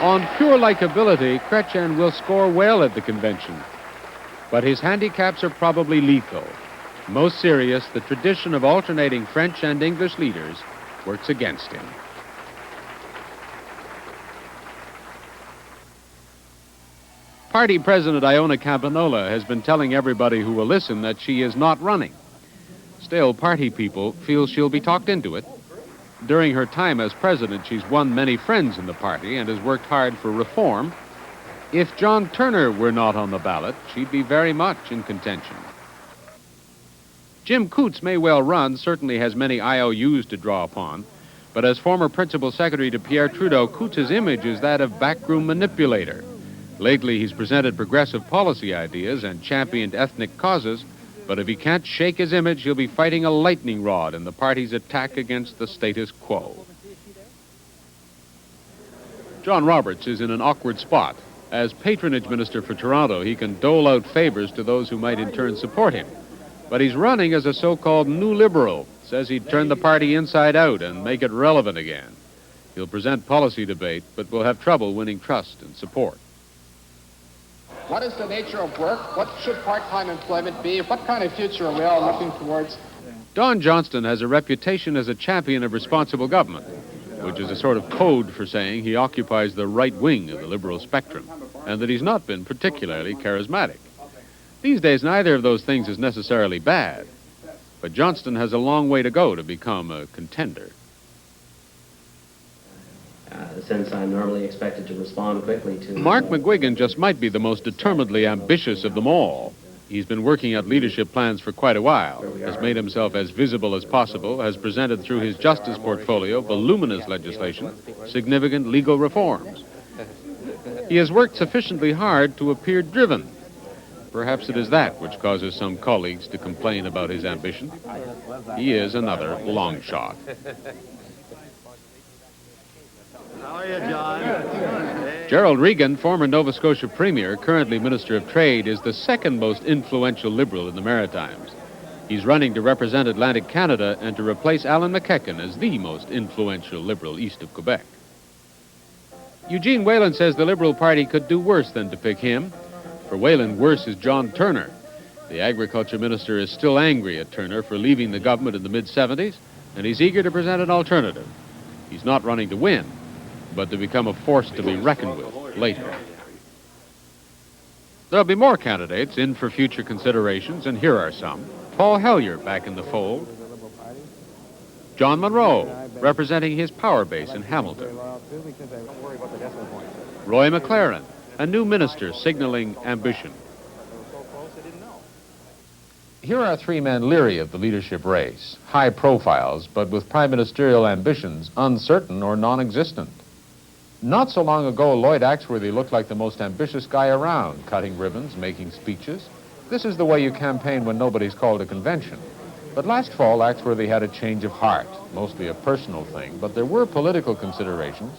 On pure likability, Chretien will score well at the convention. But his handicaps are probably lethal. Most serious, the tradition of alternating French and English leaders works against him. Party President Iona Capanola has been telling everybody who will listen that she is not running. Still, party people feel she'll be talked into it. During her time as president, she's won many friends in the party and has worked hard for reform. If John Turner were not on the ballot, she'd be very much in contention. Jim Coots may well run, certainly has many IOUs to draw upon, but as former principal secretary to Pierre Trudeau, Coots's image is that of backroom manipulator. Lately, he's presented progressive policy ideas and championed ethnic causes, but if he can't shake his image, he'll be fighting a lightning rod in the party's attack against the status quo. John Roberts is in an awkward spot. As patronage minister for Toronto, he can dole out favors to those who might in turn support him. But he's running as a so-called new liberal, says he'd turn the party inside out and make it relevant again. He'll present policy debate, but will have trouble winning trust and support. What is the nature of work? What should part-time employment be? What kind of future are we all looking towards? Don Johnston has a reputation as a champion of responsible government, which is a sort of code for saying he occupies the right wing of the liberal spectrum, and that he's not been particularly charismatic. These days, neither of those things is necessarily bad, but Johnston has a long way to go to become a contender. Since I'm normally expected to respond quickly to... Mark McGuigan just might be the most determinedly ambitious of them all. He's been working out leadership plans for quite a while, has made himself as visible as possible, has presented through his justice portfolio voluminous legislation, significant legal reforms. He has worked sufficiently hard to appear driven. Perhaps it is that which causes some colleagues to complain about his ambition. He is another long shot. How are you, John? Gerald Regan, former Nova Scotia Premier, currently Minister of Trade, is the second most influential Liberal in the Maritimes. He's running to represent Atlantic Canada and to replace Alan McEachen as the most influential Liberal east of Quebec. Eugene Whalen says the Liberal Party could do worse than to pick him. For Whalen, worse is John Turner. The Agriculture Minister is still angry at Turner for leaving the government in the mid-70s, and he's eager to present an alternative. He's not running to win, but to become a force to be reckoned with later. There'll be more candidates in for future considerations, and here are some. Paul Hellyer back in the fold. John Monroe, representing his power base in Hamilton. Roy McLaren, a new minister signaling ambition. Here are three men leery of the leadership race, high profiles, but with prime ministerial ambitions uncertain or non-existent. Not so long ago, Lloyd Axworthy looked like the most ambitious guy around, cutting ribbons, making speeches. This is the way you campaign when nobody's called a convention. But last fall, Axworthy had a change of heart, mostly a personal thing, but there were political considerations.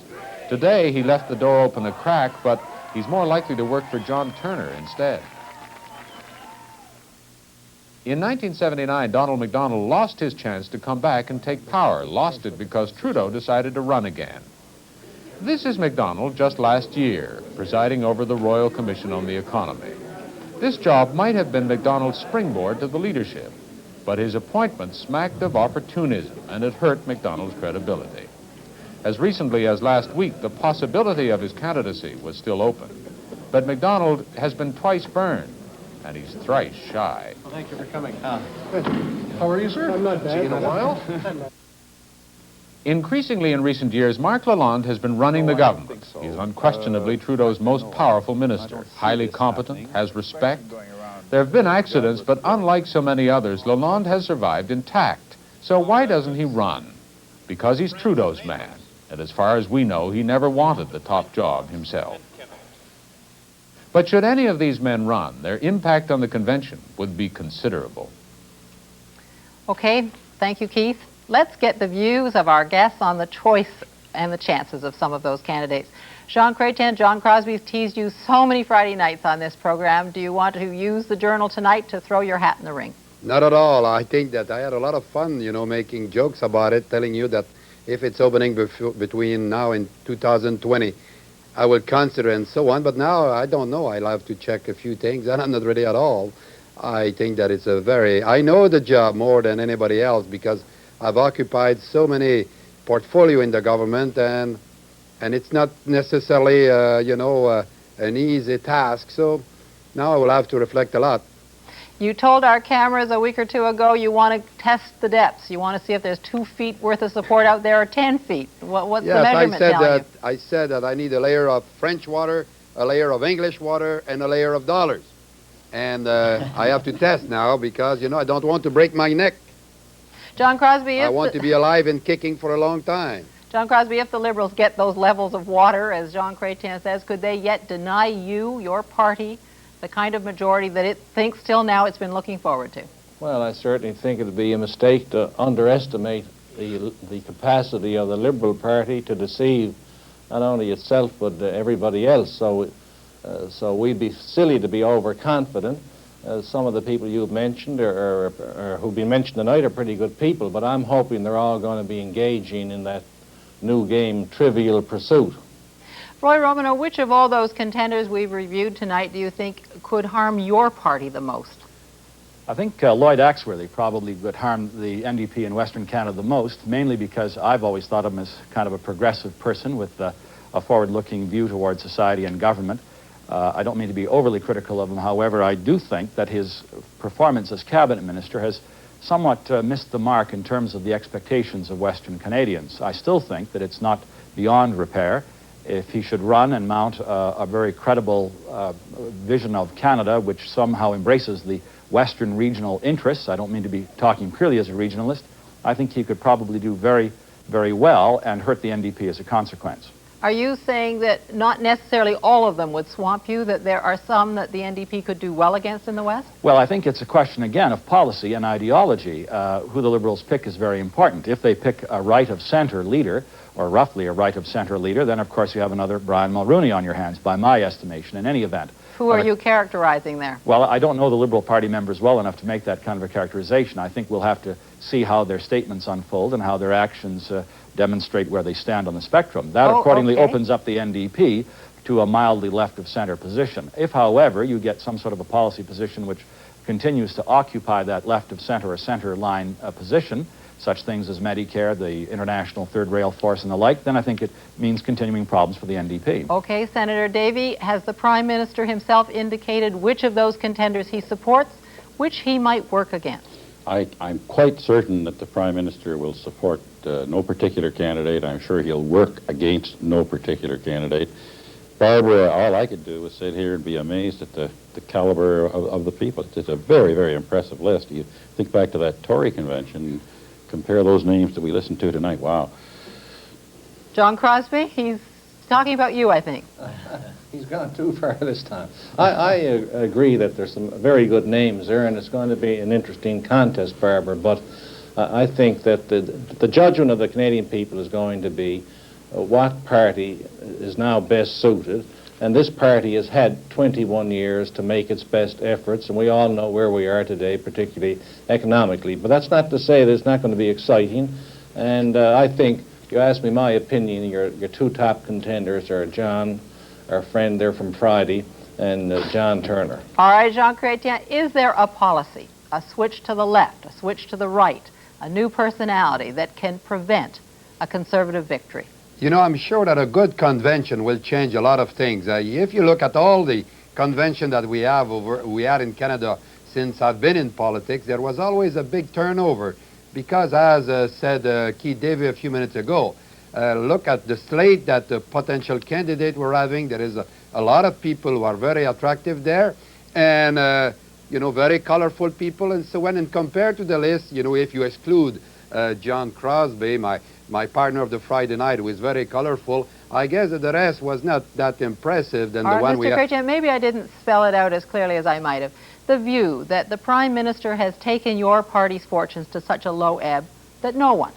Today, he left the door open a crack, but he's more likely to work for John Turner instead. In 1979, Donald MacDonald lost his chance to come back and take power, lost it because Trudeau decided to run again. This is MacDonald just last year, presiding over the Royal Commission on the Economy. This job might have been MacDonald's springboard to the leadership, but his appointment smacked of opportunism, and it hurt MacDonald's credibility. As recently as last week, the possibility of his candidacy was still open, but MacDonald has been twice burned, and he's thrice shy. Well, thank you for coming. How are you, sir? I'm not bad. See you in a while. Increasingly in recent years, Marc Lalonde has been running the government. He's unquestionably Trudeau's most powerful minister, highly competent, has respect. There have been accidents, but unlike so many others, Lalonde has survived intact. So why doesn't he run? Because he's Trudeau's man, and as far as we know, he never wanted the top job himself. But should any of these men run, their impact on the convention would be considerable. Okay, thank you, Keith. Let's get the views of our guests on the choice and the chances of some of those candidates. Jean Chretien, John Crosby's teased you so many Friday nights on this program. Do you want to use the Journal tonight to throw your hat in the ring? Not at all. I think that I had a lot of fun, making jokes about it, telling you that if it's opening between now and 2020, I will consider and so on. But now, I don't know. I'll have to check a few things, and I'm not ready at all. I think that it's I know the job more than anybody else because I've occupied so many portfolio in the government, and it's not necessarily, an easy task. So now I will have to reflect a lot. You told our cameras a week or two ago you want to test the depths. You want to see if there's 2 feet worth of support out there or 10 feet. What's the measurement telling you? I said that I need a layer of French water, a layer of English water, and a layer of dollars. And I have to test now because, I don't want to break my neck. John Crosby, I want to be alive and kicking for a long time. John Crosby, if the Liberals get those levels of water, as Jean Chretien says, could they yet deny you, your party, the kind of majority that it thinks till now it's been looking forward to? Well, I certainly think it would be a mistake to underestimate the capacity of the Liberal Party to deceive not only itself but everybody else. So we'd be silly to be overconfident. Some of the people you've mentioned or who've been mentioned tonight are pretty good people, but I'm hoping they're all going to be engaging in that new game, Trivial Pursuit. Roy Romano, which of all those contenders we've reviewed tonight do you think could harm your party the most? I think Lloyd Axworthy probably would harm the NDP in Western Canada the most, mainly because I've always thought of him as kind of a progressive person with a forward-looking view towards society and government. I don't mean to be overly critical of him, however, I do think that his performance as cabinet minister has somewhat missed the mark in terms of the expectations of Western Canadians. I still think that it's not beyond repair. If he should run and mount a very credible vision of Canada, which somehow embraces the Western regional interests, I don't mean to be talking purely as a regionalist, I think he could probably do very, very well and hurt the NDP as a consequence. Are you saying that not necessarily all of them would swamp you, that there are some that the NDP could do well against in the West? Well, I think it's a question, again, of policy and ideology. Who the Liberals pick is very important. If they pick a right-of-center leader, or roughly a right-of-center leader, then, of course, you have another Brian Mulroney on your hands, by my estimation, in any event. Who are you characterizing there? Well, I don't know the Liberal Party members well enough to make that kind of a characterization. I think we'll have to see how their statements unfold and how their actions demonstrate where they stand on the spectrum. That accordingly opens up the NDP to a mildly left-of-center position. If, however, you get some sort of a policy position which continues to occupy that left-of-center or center line position, such things as Medicare, the international third rail force and the like, then I think it means continuing problems for the NDP. Okay, Senator Davey, has the Prime Minister himself indicated which of those contenders he supports, which he might work against? I'm quite certain that the Prime Minister will support no particular candidate. I'm sure he'll work against no particular candidate. Barbara, all I could do was sit here and be amazed at the caliber of the people. It's a very, very impressive list. You think back to that Tory convention, compare those names that we listened to tonight. Wow. John Crosby, he's talking about you, I think. He's gone too far this time. I agree that there's some very good names there, and it's going to be an interesting contest, Barbara, but I think that the judgment of the Canadian people is going to be what party is now best suited, and this party has had 21 years to make its best efforts, and we all know where we are today, particularly economically. But that's not to say that it's not going to be exciting, and I think, if you ask me my opinion, your two top contenders are John, our friend there from Friday, and John Turner. All right, Jean Chretien, is there a policy, a switch to the left, a switch to the right, a new personality that can prevent a Conservative victory? You know, I'm sure that a good convention will change a lot of things. If you look at all the convention that we had in Canada since I've been in politics, there was always a big turnover because, as said Keith Davey a few minutes ago, look at the slate that the potential candidate were having. There is a lot of people who are very attractive there, and you know, very colorful people. And so when compared to the list, you know, if you exclude John Crosby, my partner of the Friday night, who is very colorful, I guess that the rest was not that impressive than the one we had. Mr. Chretien, maybe I didn't spell it out as clearly as I might have. The view that the Prime Minister has taken your party's fortunes to such a low ebb that no one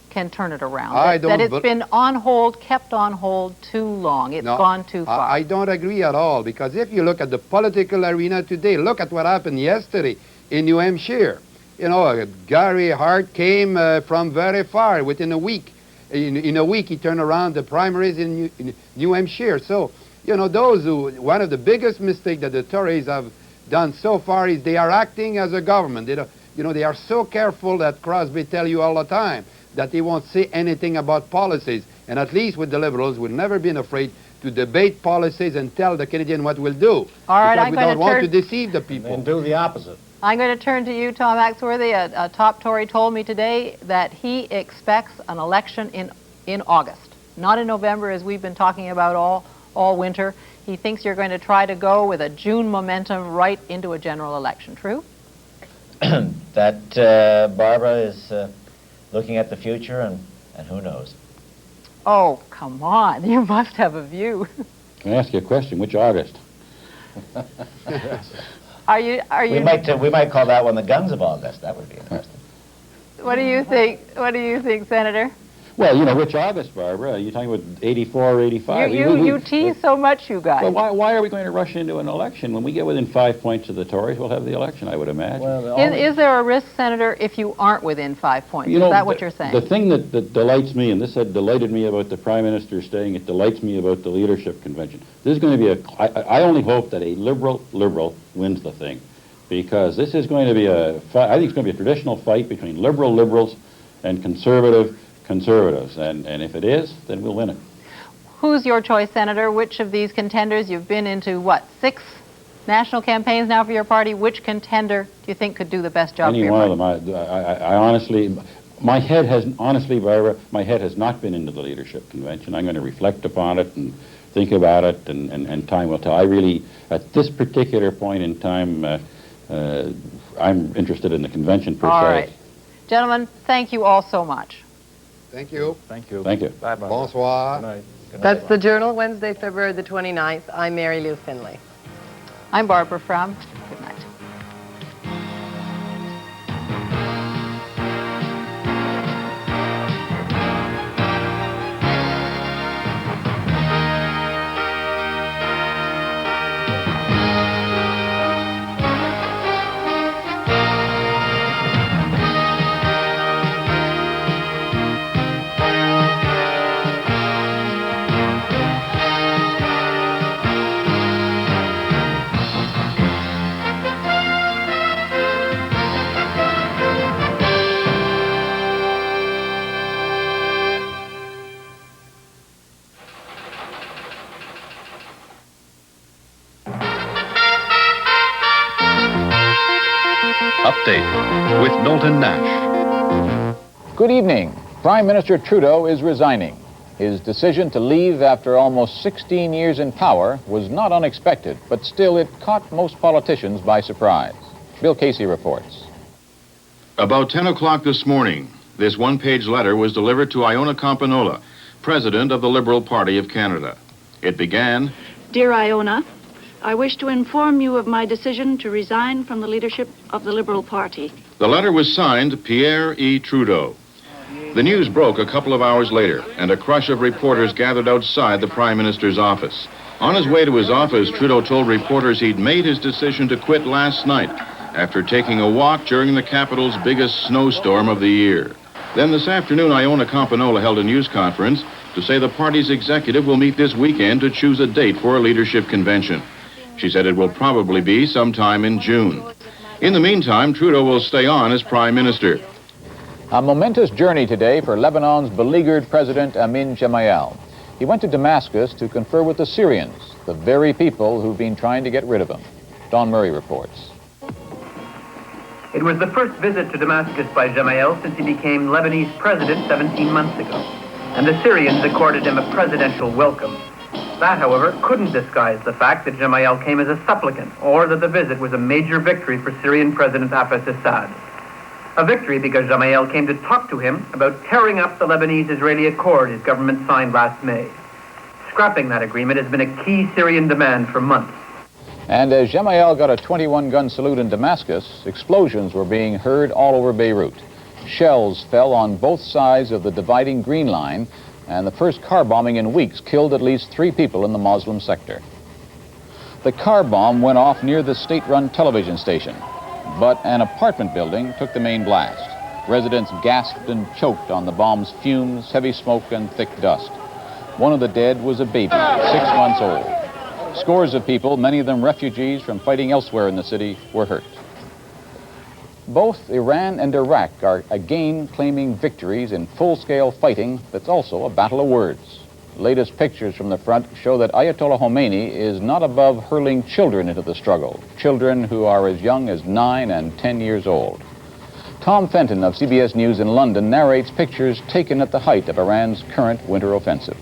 can turn it around. That it's been on hold, kept on hold too long. It's gone too far. I don't agree at all, because if you look at the political arena today, look at what happened yesterday in New Hampshire. You know, Gary Hart came from very far within a week. In a week, he turned around the primaries in New Hampshire. So, you know, one of the biggest mistakes that the Tories have done so far is they are acting as a government. They are so careful that Crosby tell you all the time that they won't say anything about policies. And at least with the Liberals, we've never been afraid to debate policies and tell the Canadian what we'll do. All right, because we don't want to deceive the people. And do the opposite. I'm going to turn to you, Tom Axworthy. A top Tory told me today that he expects an election in August, not in November, as we've been talking about all winter. He thinks you're going to try to go with a June momentum right into a general election. True? That Barbara is looking at the future, and who knows? Oh, come on. You must have a view. Can I ask you a question? Which August? Are you? We might call that one the Guns of August. That would be interesting. What do you think? What do you think, Senator? Well, you know, which August, Barbara? Are you talking about 84 or 85? You tease so much, you guys. Well, why are we going to rush into an election? When we get within 5 points of the Tories, we'll have the election, I would imagine. Well, is there a risk, Senator, if you aren't within 5 points? Is that what you're saying? The thing that delights me, and this had delighted me about the Prime Minister staying, it delights me about the leadership convention. This is going to be I only hope that a liberal wins the thing, because this is going to be I think it's going to be a traditional fight between liberals and conservatives, and if it is, then we'll win it. Who's your choice, Senator? Which of these contenders? You've been into, what, 6 national campaigns now for your party. Which contender do you think could do the best job for your party? Any one of them. I honestly, my head has, Barbara, my head has not been into the leadership convention. I'm going to reflect upon it and think about it, and time will tell. I really, at this particular point in time, I'm interested in the convention per se. All right. Gentlemen, thank you all so much. Thank you. Thank you. Thank you. Bye-bye. Bonsoir. Good night. Good night. That's the Journal, Wednesday, February the 29th. I'm Mary Lou Finley. I'm Barbara Frum. Good night. Knowlton Nash. Good evening. Prime Minister Trudeau is resigning. His decision to leave after almost 16 years in power was not unexpected, but still it caught most politicians by surprise. Bill Casey reports. About 10 o'clock this morning, this one-page letter was delivered to Iona Campanola, President of the Liberal Party of Canada. It began, Dear Iona, I wish to inform you of my decision to resign from the leadership of the Liberal Party. The letter was signed Pierre E. Trudeau. The news broke a couple of hours later, and a crush of reporters gathered outside the Prime Minister's office. On his way to his office, Trudeau told reporters he'd made his decision to quit last night after taking a walk during the capital's biggest snowstorm of the year. Then this afternoon, Iona Campanola held a news conference to say the party's executive will meet this weekend to choose a date for a leadership convention. She said it will probably be sometime in June. In the meantime, Trudeau will stay on as Prime Minister. A momentous journey today for Lebanon's beleaguered President Amin Gemayel. He went to Damascus to confer with the Syrians, the very people who've been trying to get rid of him. Don Murray reports. It was the first visit to Damascus by Gemayel since he became Lebanese president 17 months ago, and the Syrians accorded him a presidential welcome. That, however, couldn't disguise the fact that Gemayel came as a supplicant, or that the visit was a major victory for Syrian President Hafez Assad. A victory because Gemayel came to talk to him about tearing up the Lebanese-Israeli Accord his government signed last May. Scrapping that agreement has been a key Syrian demand for months. And as Gemayel got a 21-gun salute in Damascus, explosions were being heard all over Beirut. Shells fell on both sides of the dividing Green Line, and the first car bombing in weeks killed at least 3 people in the Muslim sector. The car bomb went off near the state-run television station, but an apartment building took the main blast. Residents gasped and choked on the bomb's fumes, heavy smoke, and thick dust. One of the dead was a baby, 6 months old. Scores of people, many of them refugees from fighting elsewhere in the city, were hurt. Both Iran and Iraq are again claiming victories in full-scale fighting that's also a battle of words. Latest pictures from the front show that Ayatollah Khomeini is not above hurling children into the struggle, children who are as young as 9 and 10 years old. Tom Fenton of CBS News in London narrates pictures taken at the height of Iran's current winter offensive.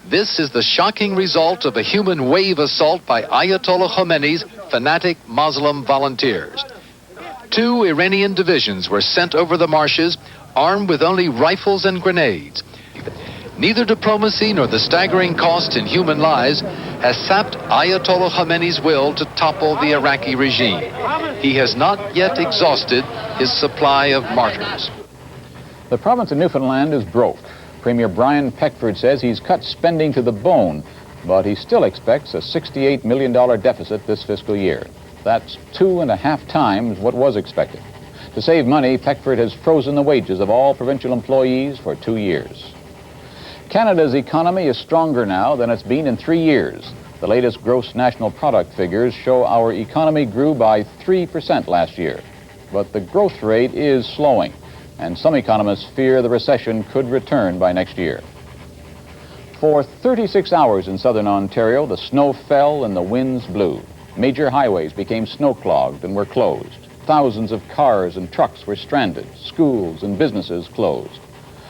This is the shocking result of a human wave assault by Ayatollah Khomeini's fanatic Muslim volunteers. 2 Iranian divisions were sent over the marshes, armed with only rifles and grenades. Neither diplomacy nor the staggering cost in human lives has sapped Ayatollah Khomeini's will to topple the Iraqi regime. He has not yet exhausted his supply of martyrs. The province of Newfoundland is broke. Premier Brian Peckford says he's cut spending to the bone, but he still expects a $68 million deficit this fiscal year. That's 2.5 times what was expected. To save money, Peckford has frozen the wages of all provincial employees for 2 years. Canada's economy is stronger now than it's been in 3 years. The latest gross national product figures show our economy grew by 3% last year. But the growth rate is slowing, and some economists fear the recession could return by next year. For 36 hours in southern Ontario, the snow fell and the winds blew. Major highways became snow-clogged and were closed. Thousands of cars and trucks were stranded. Schools and businesses closed.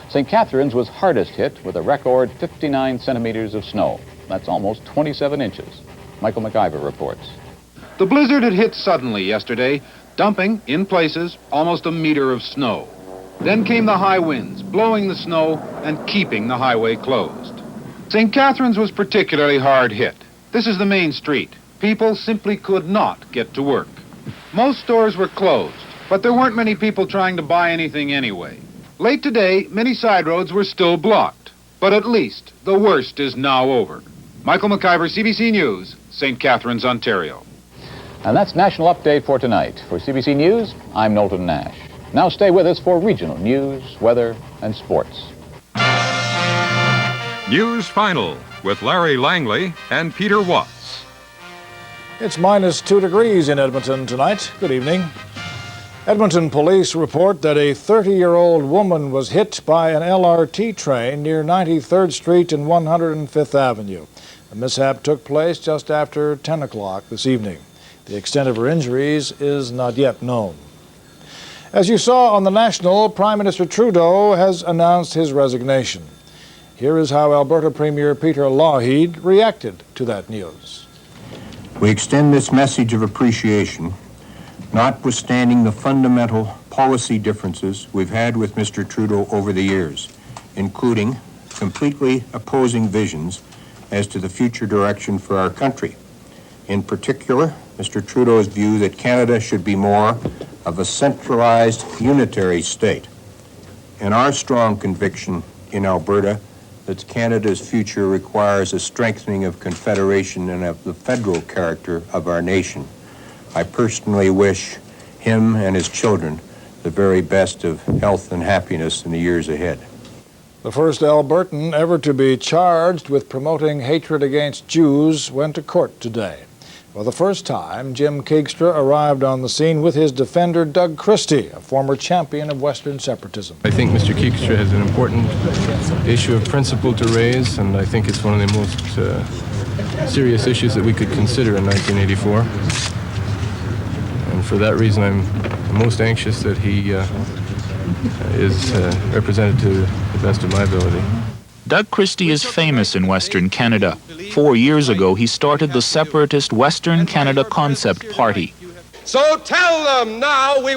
St. Catharines was hardest hit with a record 59 centimeters of snow. That's almost 27 inches. Michael McIver reports. The blizzard had hit suddenly yesterday, dumping, in places, almost a meter of snow. Then came the high winds, blowing the snow and keeping the highway closed. St. Catharines was particularly hard hit. This is the main street. People simply could not get to work. Most stores were closed, but there weren't many people trying to buy anything anyway. Late today, many side roads were still blocked, but at least the worst is now over. Michael McIver, CBC News, St. Catharines, Ontario. And that's National Update for tonight. For CBC News, I'm Knowlton Nash. Now stay with us for regional news, weather, and sports. News Final with Larry Langley and Peter Watts. It's -2 degrees in Edmonton tonight. Good evening. Edmonton police report that a 30-year-old woman was hit by an LRT train near 93rd Street and 105th Avenue. The mishap took place just after 10 o'clock this evening. The extent of her injuries is not yet known. As you saw on the National, Prime Minister Trudeau has announced his resignation. Here is how Alberta Premier Peter Lougheed reacted to that news. We extend this message of appreciation, notwithstanding the fundamental policy differences we've had with Mr. Trudeau over the years, including completely opposing visions as to the future direction for our country. In particular, Mr. Trudeau's view that Canada should be more of a centralized, unitary state, and our strong conviction in Alberta that Canada's future requires a strengthening of confederation and of the federal character of our nation. I personally wish him and his children the very best of health and happiness in the years ahead. The first Albertan ever to be charged with promoting hatred against Jews went to court today. For the first time, Jim Keegstra arrived on the scene with his defender, Doug Christie, a former champion of Western separatism. I think Mr. Keegstra has an important issue of principle to raise, and I think it's one of the most serious issues that we could consider in 1984. And for that reason, I'm most anxious that he is represented to the best of my ability. Doug Christie is famous in Western Canada. 4 years ago, he started the separatist Western Canada Concept Party. So tell them now we